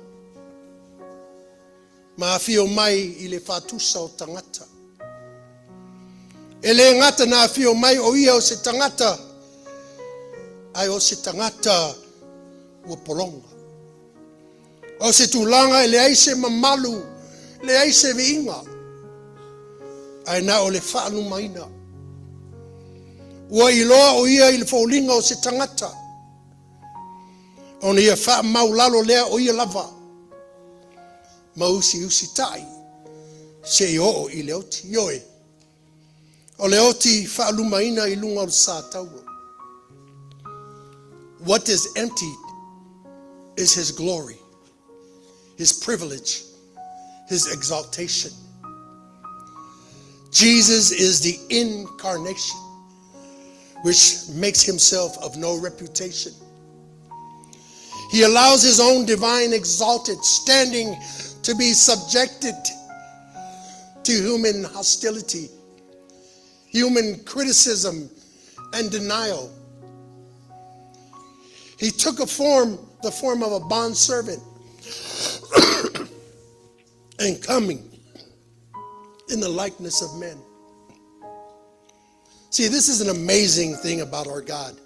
ma whio mai i le whātusa o tangata. E le ngata na whio mai o ia o se tangata ai o se tangata ua polonga. O se tūlanga e le aise mamalu, le aise veinga ai na o le whaanu maina. Ua iloa o ia i le fōlinga o se tangata O ia wha maulalo lea o ia lava. Mausi usi tai. Se i o I leoti. Ioe. O leoti wha alumaina I lunga o sa tauro. What is emptied is his glory, his privilege, his exaltation. Jesus is the incarnation, which makes himself of no reputation. He allows his own divine exalted standing to be subjected to human hostility, human criticism, and denial. He took the form of a bondservant and coming in the likeness of men. See, this is an amazing thing about our God,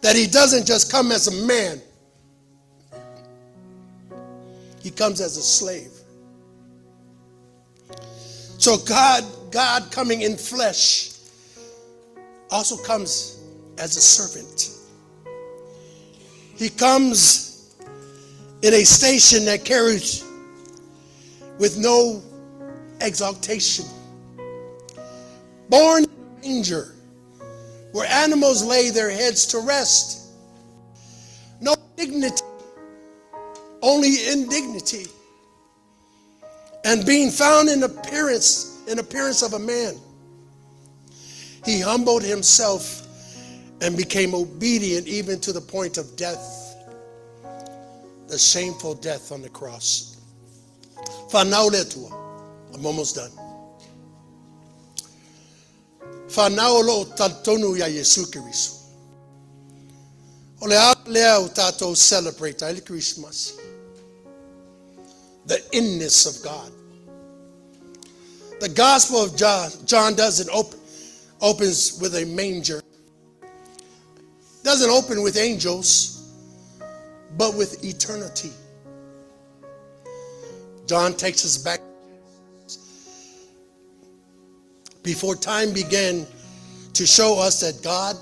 that he doesn't just come as a man. He comes as a slave. So God coming in flesh also comes as a servant. He comes in a station that carries with no exaltation. Born in a manger where animals lay their heads to rest. No dignity, only indignity. And being found in appearance of a man, he humbled himself and became obedient even to the point of death, the shameful death on the cross. Atua. I'm almost done. Ogatotonu ya Iesu Keriso. Ole leo tato celebrate Early Christmas. The in-ness of God. The Gospel of John doesn't opens with a manger. Doesn't open with angels, but with eternity. John takes us back before time began to show us that God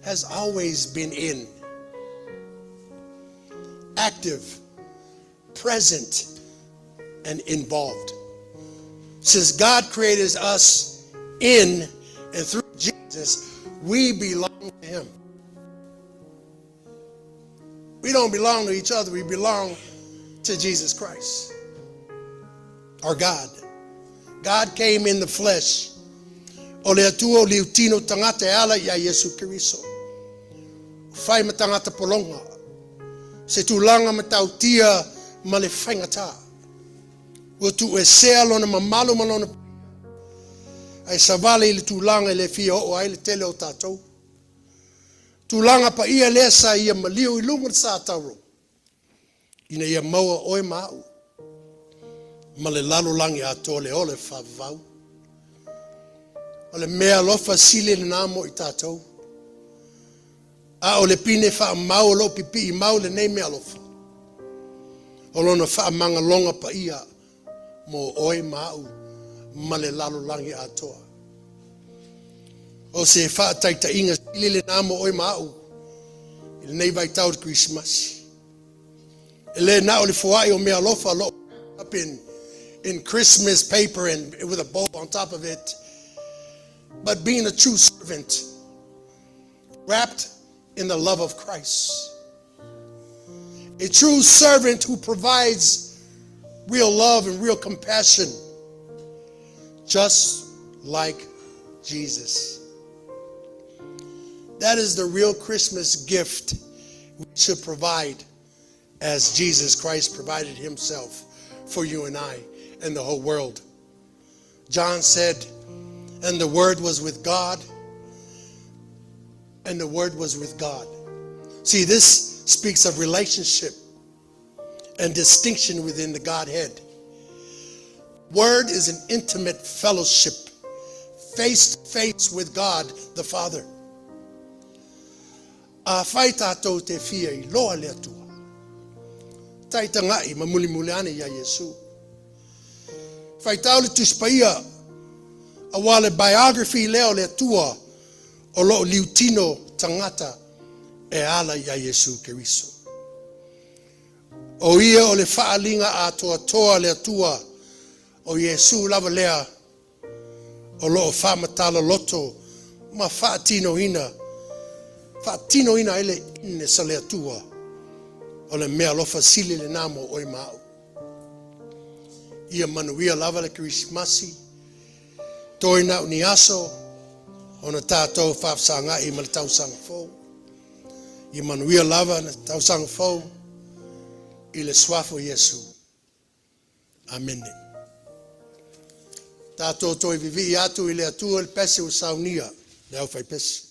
has always been in, active, present, and involved. Since God created us in and through Jesus, we belong to him. We don't belong to each other. We belong to Jesus Christ, our God. God came in the flesh. Ole Atua liutino tangata ala ya Iesu Keriso. Fai matangata polonga. Se tulanga matautia malefangata. Wotu esea lona mamalu malona. Ai savale ili tulanga le fia o ai le tele o tatou. Tulanga pa ia lesa ia maliu I lunga sa tauro. Ina ia maua oe mau. Male lalo langi ato le ole favau. Ole meaalofa sile le namo I tatou. A ole pine fa mau lo pipi I mau lenei meaalofa. Olona fa manga longa pa ia mo oe mau. Male lalo langi atoa. O se fa taita inga sile le namo oe mau. Il nei vai tau Christmas. Ele na ole fuai o meaalofa lo up in Christmas paper and with a bow on top of it. But being a true servant, wrapped in the love of Christ. A true servant who provides real love and real compassion, just like Jesus. That is the real Christmas gift we should provide, as Jesus Christ provided himself for you and I and the whole world. John said, and the Word was with God, and the Word was with God. See, this speaks of relationship and distinction within the Godhead. Word is an intimate fellowship, face to face with God the Father. Afai tatou te fia I loa le atua. Taita ngai mamuli muleane ya Yesu. Fai tau le tuspaia awale biography leo le atua o lo liutino tangata e ala ya Iesu Keriso. O ia o le faalinga a toa le atua o Iesu lava lea o loo faamata loloto ma faatinoina ele in-ness le atua o le meaalofa sili le namo o mau. Ia manuia lava le Krismasi toina ni aso ona tātou whaafsangai ma le tausanga fou. Ia manuia lava na tausanga fou i le swafo Iesu. Amen. Tātou toi vivi atu i le atua le pese o saunia. Le Afai pese.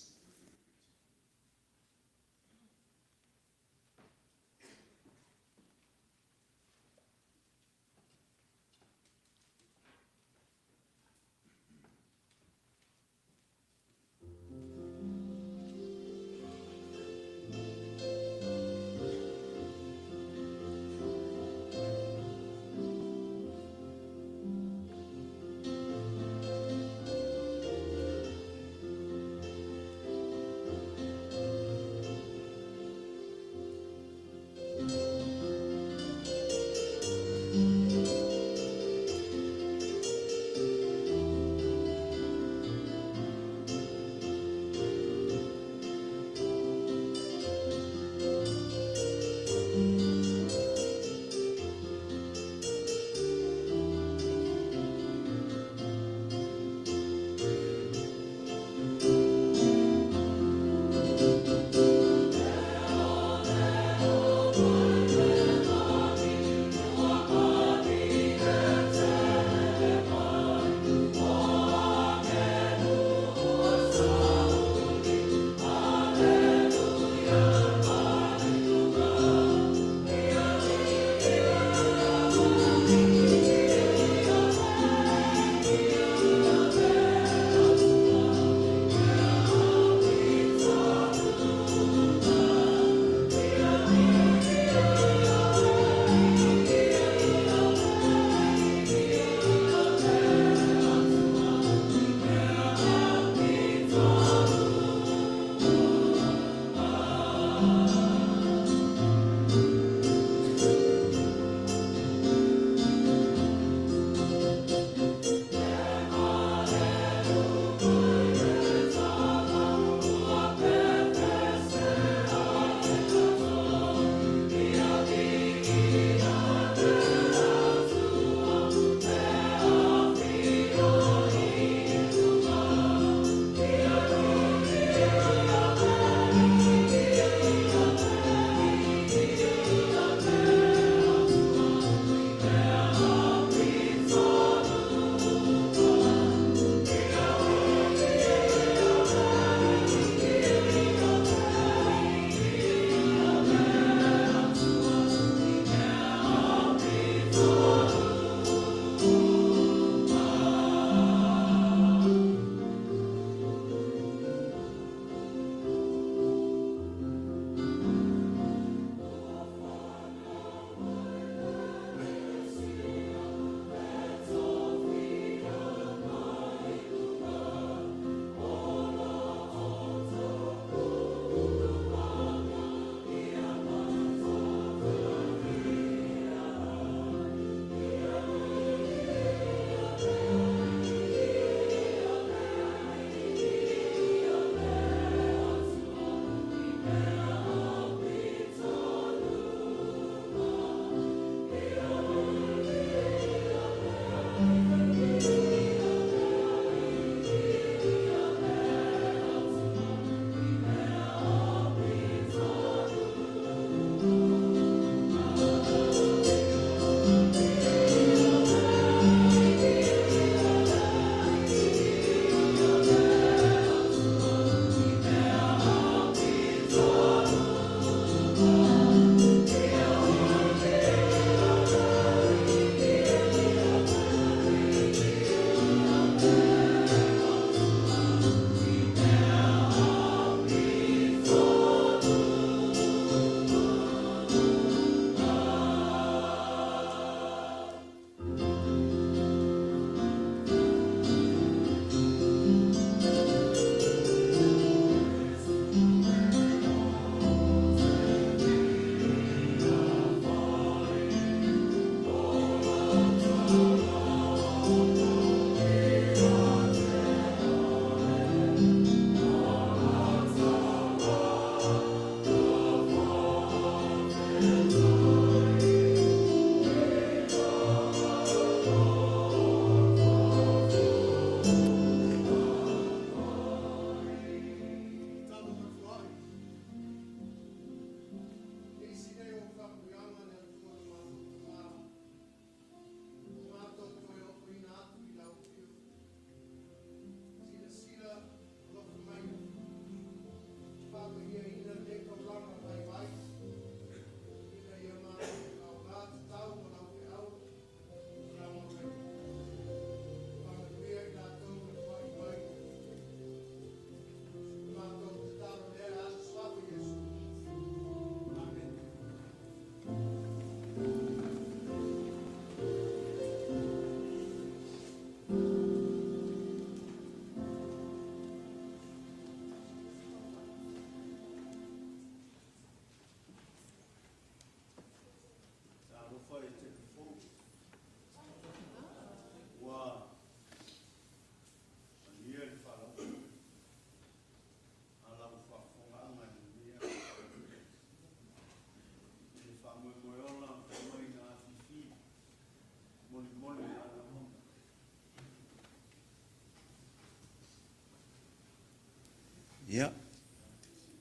Yeah.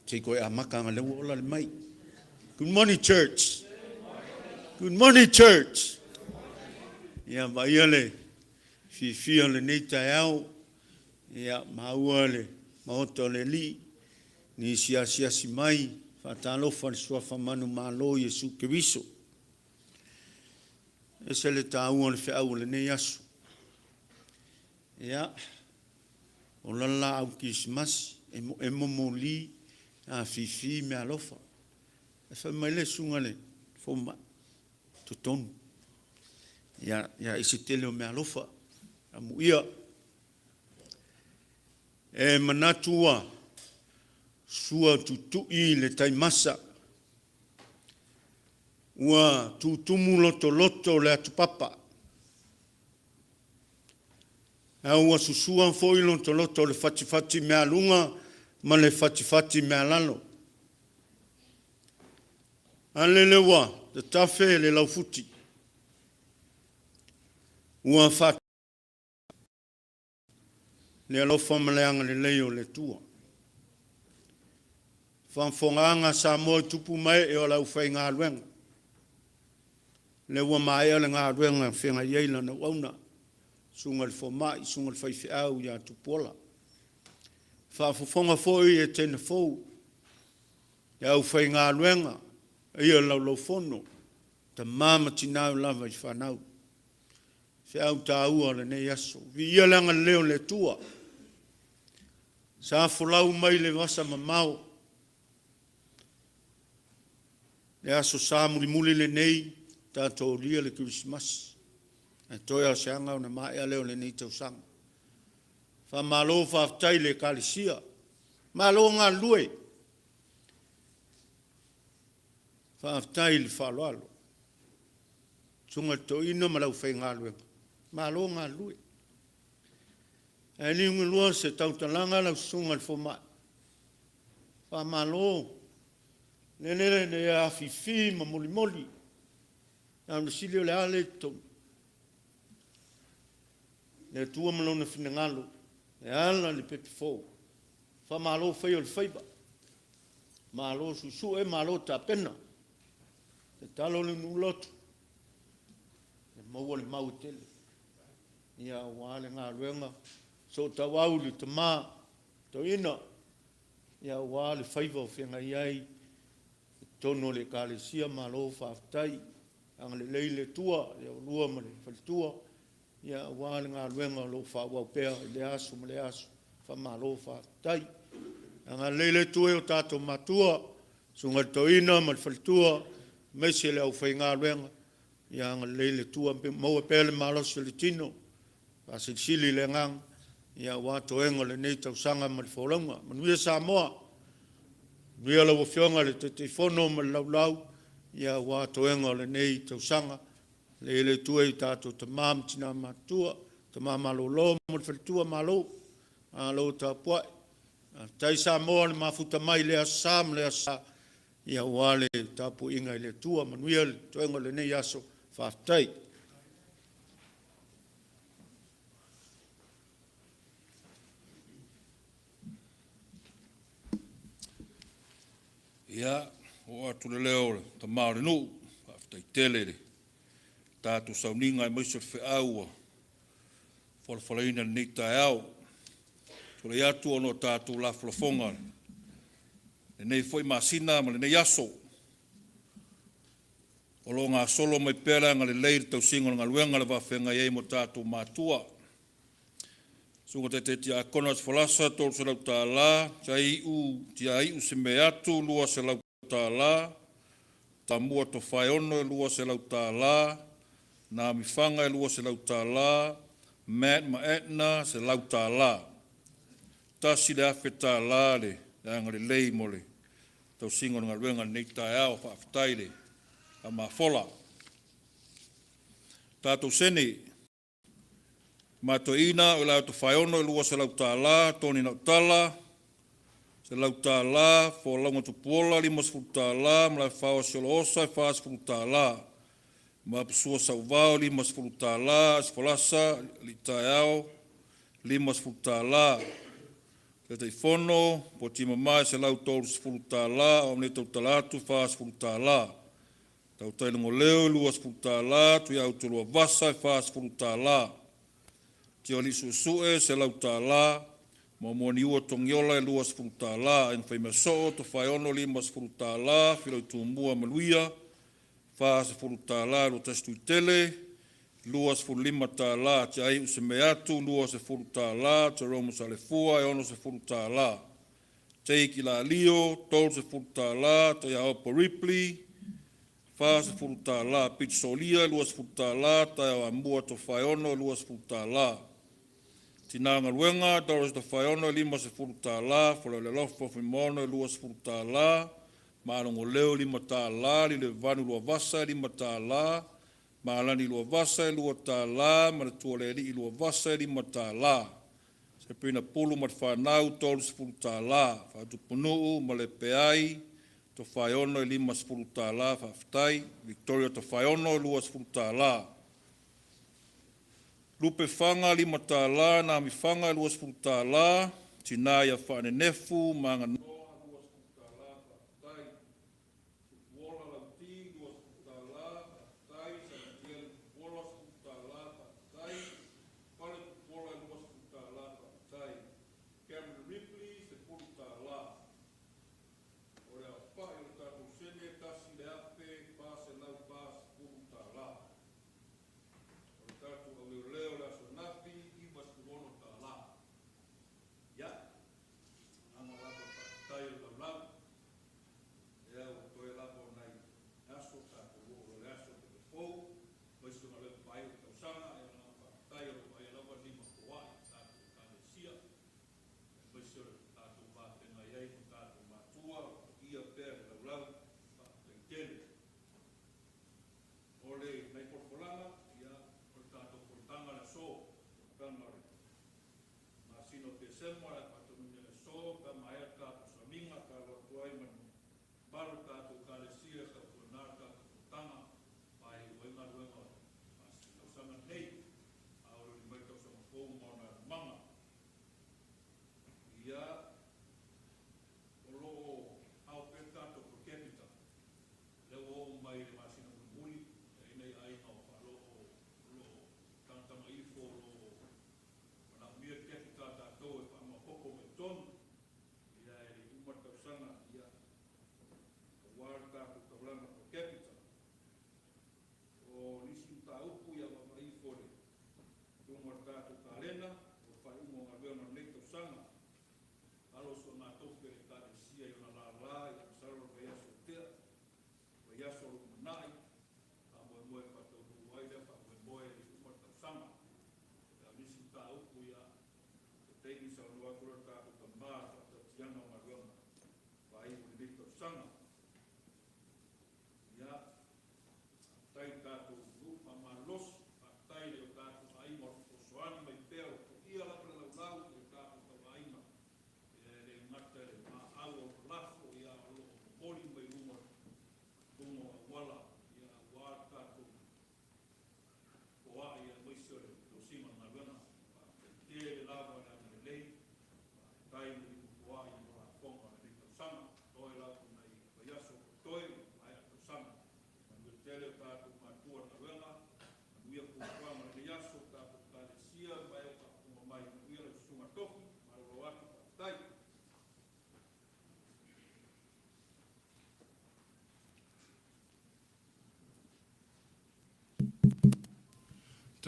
Take away amakanga le ola le mai. Good morning, church. Good morning, church. Yeah, maiale. Fi le nei taiao. Yeah, mauale. Maoto le li. Ni sia si mai. Faatalofa le sua famanu malo Iesu Keriso. Ese le taua le feʻau le nei aso. Yeah. O lala au kismasi. E momoli a fifi meaalofa. E wha mai le sunga le foma Totonu. Ia isi tele o meaalofa. A muia. E manatua. Sua tutui le taimasa. Ua tutumu loloto le atupapa. Ua susua foi loloto le fati mealunga ma le fati mealalo. Alelewa, te tafe le laufuti. Ua fati le alofa maleanga le leo le tua. Fanfonganga sa moe tupu mai e o lau fai ngā ruenga. Le ua mai le ngā ruenga whenga ieila na wauna. Sunga le fomai, sunga le fai feʻau ia Tupuola. Faafofonga foi Etena fou. Ia au fai ngā ruenga. Ia lau fono. Ta mama tinau lava I whanau. Feʻau tā ua le nei aso. Vi ia langa leo le tua. Sa folau mai le wasa mamau. Le Aso Sa muli le nei. Tātou lia le Christmas. E toi au seanga o na maea leo le nei tausanga. Fa malo faaftai le kalisia. Malo ngā lue. Faaftai le whaloalo. Tunga to ino malau whai ngā lue. Malo ngā lue. E ni ngulua se tautalanga lau sunga le foma. Fa malo. Nenere ne a fifi ma moli. Nā silio le ale tonu. Le tua malona fina ngalo. Le ala le pepe fō. Fa malo fai o le faiba. Malo susu e malo ta pena. Te talo le nuloto. Le maua le mau tele. Ia wale ngā ruenga. So ta wau le tama. To ina. Ia wale faiva o whenga iai. Tono le kalesia malo faaftai. Ang le leile tua. Ia lua ma le falitua. Ia wale ngā ruenga lo whawau pēa le aso ma le aso wha malo whaatai. Ngā leile tue o tātou matua, sunga toina ma le whalitua, meise le au whai ngā ruenga. Ia ngā leile tua maua pēa le malo se le tino, a sili le ngang, ia wāto enga le nei tausanga ma le Folauga. Manuia Samoa, nuia lau whionga le Tofaeono ma le laulau, ia wāto enga le nei tausanga, le ele tua I tātou te mam tina matua, te mama lolo, mo le whalitua malo, a lo ta puai. Tai Samoa le mafuta mai le asam le asa, ia wale tapu inga I le tua, manuia le toenga le nei aso, whaftai. Ia, o atu le leo, ta maare no, whaftai telere. Tātou sauninga I maise feʻau folalaina nei taiao. Tore atu ono tātou la flafonga. Lenei foi masina ma lenei aso. O lo ngā solo mai pēra ngā lelei tau singo ngā luenga le wawhenga iei mo tātou mātua. Sunga te tia akona te whalasa tōru se lau tā la, tia iu se me atu lua se lau tā la, ta mua Tofaeono lua se lau tā la, nā mifanga lua se lau tā la, ma Etena se lau tā la. Tasi le awhi tā la le, ngā lei mo le, tau singo ngā luenga nei tai au whaaftai le, a mā fola. Tātou sene, matoina o lau Tofaeono lua se lau tālā, toni nau tala, se lau tālā, Folauga Tupuola, 5 tālā, mlai whao sioloosa, 4 tālā. Ma pesua sauvao, 5 tālā, esfolasa, li taeao, 5 tālā. Te teifono, po tima mai se lau tolu 10 tālā, o mne tau talatu, 4 tālā. Tau tailungo leo, 2 tālā, tu iau tulua vasa, 4 tālā. Te oli suesue, se lau tālā, ma moni ua tongiola, 2 tālā, en whaimasoo, Tofaeono, 5 tālā, whilau tuumua maluia, 4 tālā, lo testu i tele, 2 tālā, te ai use meatu, 2 tālā, te romo sa lefua, 10 tālā. Te iki la lio, 12 tālā, te aopo Ripley, 4 tālā, pitsolia, 2 tālā, te ambua Tofaeono, 2 tālā. Tina ngaluenga, Doris Tofaeono, 5 tālā, Folauga Fimono, 2 tālā, Maalongo leo 5 tālā, Lile vanu lua vasa 5 tālā, Maalani lua vasa 2 tālā, Manatualeri lua vasa 5 tālā. Se pina pulu mat whanau 12 tālā, Faatuatua, Malepeai, Tofaeono 5 tālā, Afai, Victoria Tofaeono 2 tālā. Lupe whanga 5 tālā, Nami whanga 2 tālā, Tinaya whanenefu, Manga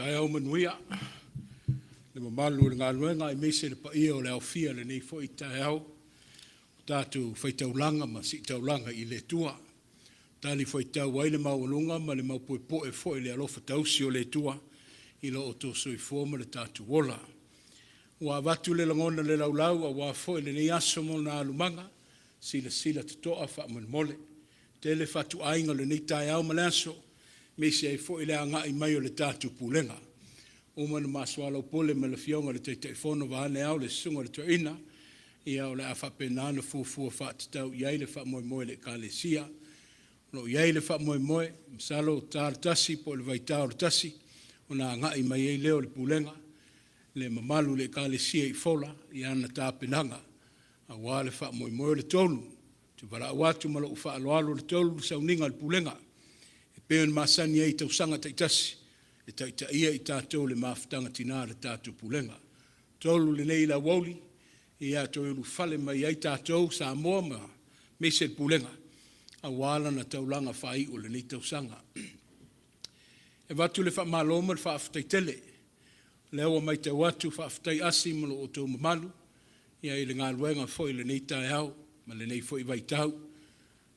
Tai au manuia. Le mamalu le ngā luenga I mese le paia o le au fia le nei fo I tai au. Tātu whaitaulanga ma si taulanga I le tua. Tali whaitau wai le maualunga ma le maupoepoe fo I le alofa tausi o le tua. I lo o toso I forma le tātu wola. Wa watu le langona le laulau a wa fo I le nei aso mo na alumanga. Sila sila tutoa wha mole. Tele faatuaina le nei tai au malaso. me se fo ile anga I mai o le tatu pulenga o mana maswalo pole me le fionga le te fono va ne au le sunga le toina ia o le afapena na fu faatau ia le fa mo le kalesia no ia le fa mo salo tar tasi po le vaitao le tasi ona ngai mai leo le pulenga le mamalu le kalesia I fola ia na tapenanga a wale fa mo le tolu tu para watu malo fa alo le tolu sauninga le pulenga e pe masani ai tau sanga taitasi e taita ia I tatou le maftanga tina le tatu pulenga tolu le nei la woli ia to lu fale mai ai tatou sa moa ma me se pulenga a wala na taulanga fai o le nei tau sanga e watu le fa maloma le fa aftaitele le o mai te watu fa aftai asi mo o to malu ia I le ngaluenga foi le nei taiau ma le nei foi vaitau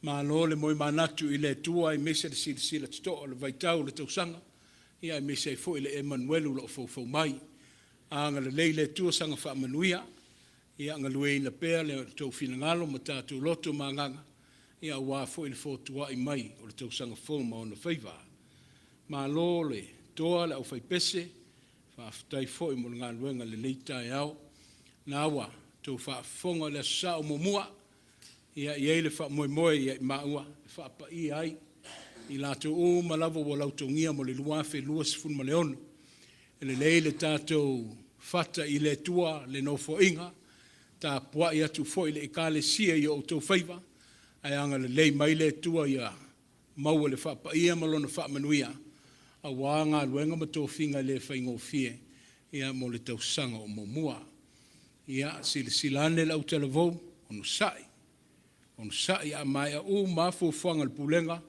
ma lo le moi manatu I le tua I mese le sila to le vaitau le tau sanga ia me se foi le Emmanuel lo fo mai anga le le tua sanga fa manuia ia ngalue na pea le tau finangalo ma tatu loto manganga ia wa foi le fotua I mai o le tau sanga fo ma ona faiva ma lo le toa le au fai pese fa aftai foi mo ngaluenga le leita au na wa tau fa fonga le sa o momua ia le fa mo ia maua fa pa ai I lato o malavo o lautongia mo le luafe luas fun maleono le le tatou fata I le tua le no fo inga ta pua ia tu foi le kalesia ia o tau faiva ai anga le lei mai le tua ia mau le fa pa ia malona fa manuia a wanga luenga ma to finga le faingo fie ia mo le tau sanga o momua ia silane la utelavo onu sai amaya o mafu fanga le pulenga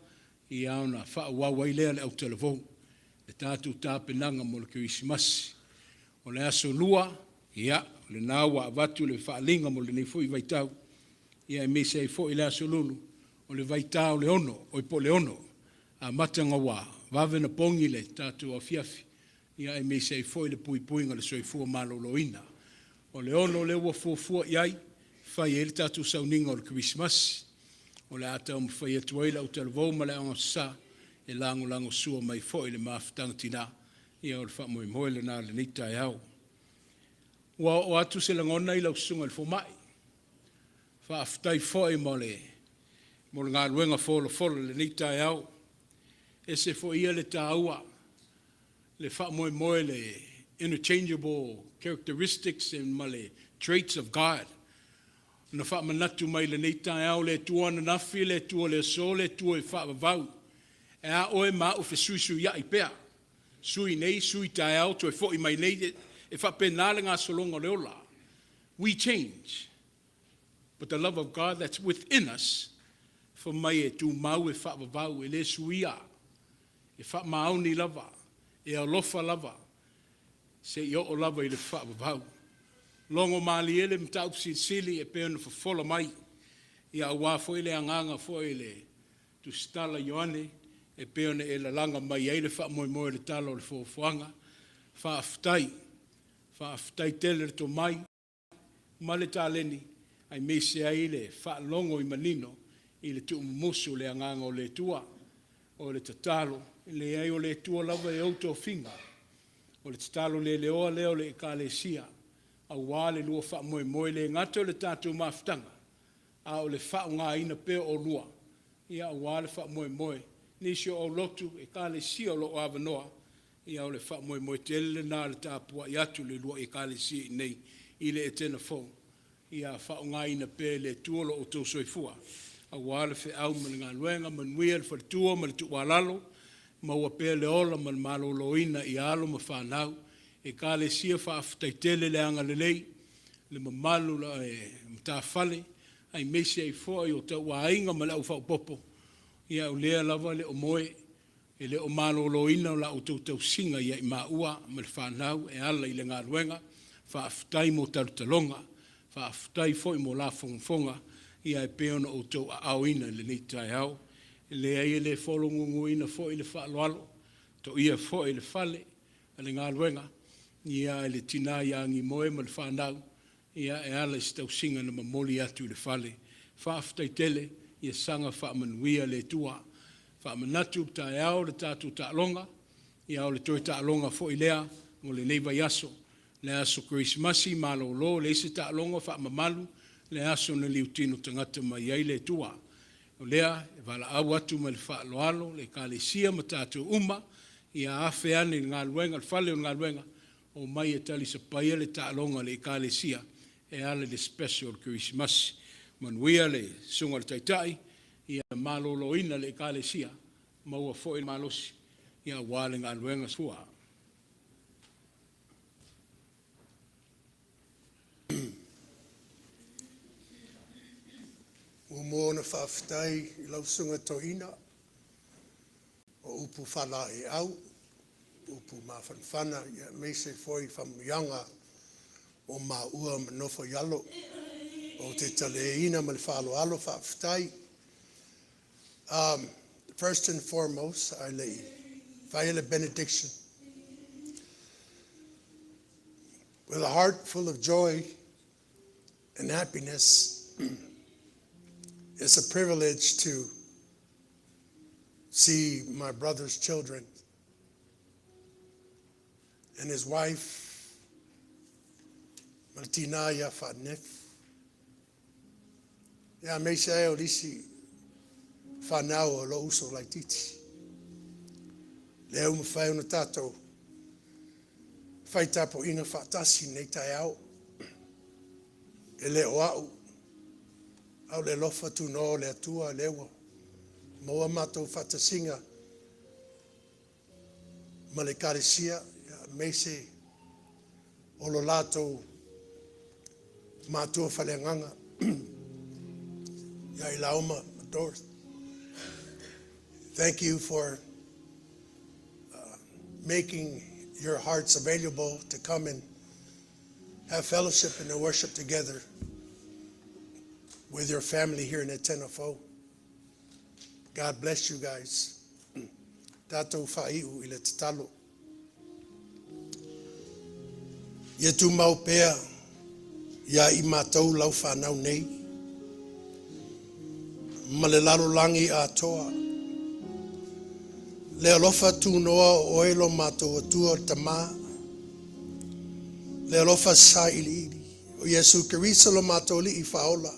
ia ona fa wa ile le utelavo le tatu tapenanga mo le Christmas o le aso lua ia le nawa vatu le faalinga mo le nei foi vaitau ia me se foi le aso lulu o le vaitau le ono o po le ono a matanga wa vave na pongi le tatu afiafi ia me se foi le pui ngale soifua maloloina o le ono le wa fofua iai fai ele tatu sauninga o le Christmas o le ata o fai atuaila o telvo ma le Aso Sa e lango sua mai foi le maftanga tina ia o le fa mo le na le nita iau o atu se langona I lau sunga le fomai fa aftai foi mo le ngā luenga folo le nita iau e se foi ia le taua le fa mo le interchangeable characteristics and male traits of God na faamanatu mai le nei taiao le tua na nafi le tua le so le tua I faavavau e a oe ma o fe sui ia I pea sui nei sui taiao to e fo'i mai nei e faapena le ngā solonga le ola we change but the love of God that's within us for mai e tu mau e faavavau e le suia e faamaoni lava e alofa lava se I o lava I le faavavau longo mali ele mtau sili e pe no fola mai ia wa foi le anganga foi le tu stala Ioane e pe ona e la langa mai ele fa mo le talo le foanga fa aftai tele to mai male taleni ai me se ai le fa longo I manino I le tu musu le anganga o le tua o le tatalo le ai o le tua lava e auto finga o le tatalo le o le kalesia a wale lua fa mo le ngato le tatu maftanga a o le fa nga ina pe o lua ia wale fa mo ni sio o lotu e kale si o lo avanoa ia o le fa mo tele na le tapua ia tu le lua e kale si nei ile Etena fo ia fa nga ina pe le tuolo o to soifua a wale feʻau ma le galuega manuia le faletua ma le tuʻualalo ma ua pe le ola ma le maloloina I alo ma fanau e kalesia faafetaitele le aga lelei le mamalu la e matafale ai mese ai foʻi o tauāiga ma le ʻau faʻupopo ia o lea lava le o moe e le o maloloina o laʻu tautausiga ia I maʻua ma le fanau e ala I le galuega faafetai mo talotaloga faafetai foʻi mo lafogafoga ia e pe ona outou aʻaoina I lenei taeao e leai e lē fologuguina foʻi le faaloalo toʻia foʻi le fale a le galuega ia le tina ia ngi moe ma le whanau ia e ala I se tausiga na mamoli atu I le fale faafetaitele ia sanga faamanuia le tua faamanatu taeao le tātou taʻaloga, ia o le toe taʻaloga foʻi lea, mo lenei vaiaso, le aso Krismasi malōlō, le ise taʻaloga faamamalu, le aso na liutino tagata mai ai le tua. O lea, e valaau atu ma le faaloalo, le kalesia ma tātou uma, ia afe ane le galuega, le fale o le galuega, o mai e tali sapaia le taʻaloga le kalesia, e ale le special Krismasi. Manuia le sunga le taitaʻi, ia malōlōina le kalesia, maua foʻi le malosi, ia ua le galuega sua. Umo na whaafitai I lau sunga toina o upu whala e au, upu mawhanwhana, ia meise foi whamuianga o maua manofo yalo, o te taleina ma le whaaloalo whaafitai. First and foremost, I lay Viola benediction. With a heart full of joy and happiness, it's a privilege to see my brother's children and his wife, Martinaya Fadnef. Ya me say o lisi whanau o lo uso lai titi. Leo mafai ona tātou. Whai tapo inga whaatasi nei tai au. E leo au. Au le lofa tu no le atua lewa. Moa matou whaatasinga. Ma le karesia. Me se o lo lato matua whaleanganga. Ya Ailao M. Thank you for making your hearts available to come and have fellowship and to worship together with your family here in Etena. God bless you guys. Tatou faiu I le tatalo. Ia tu mau pea, ia I mātou lau whanau nei. Ma le lalolangi Atua. Le alofa tu noa o elo mātou atua tamā. Le alofa sa ili. O Iesu Keriso lo mātou li I faola.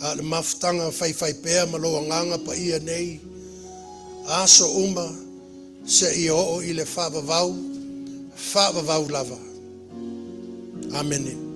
A le mafutanga fai pea ma loa nganga pa ia nei. Aso uma se I o I le faavavau lava. Amen.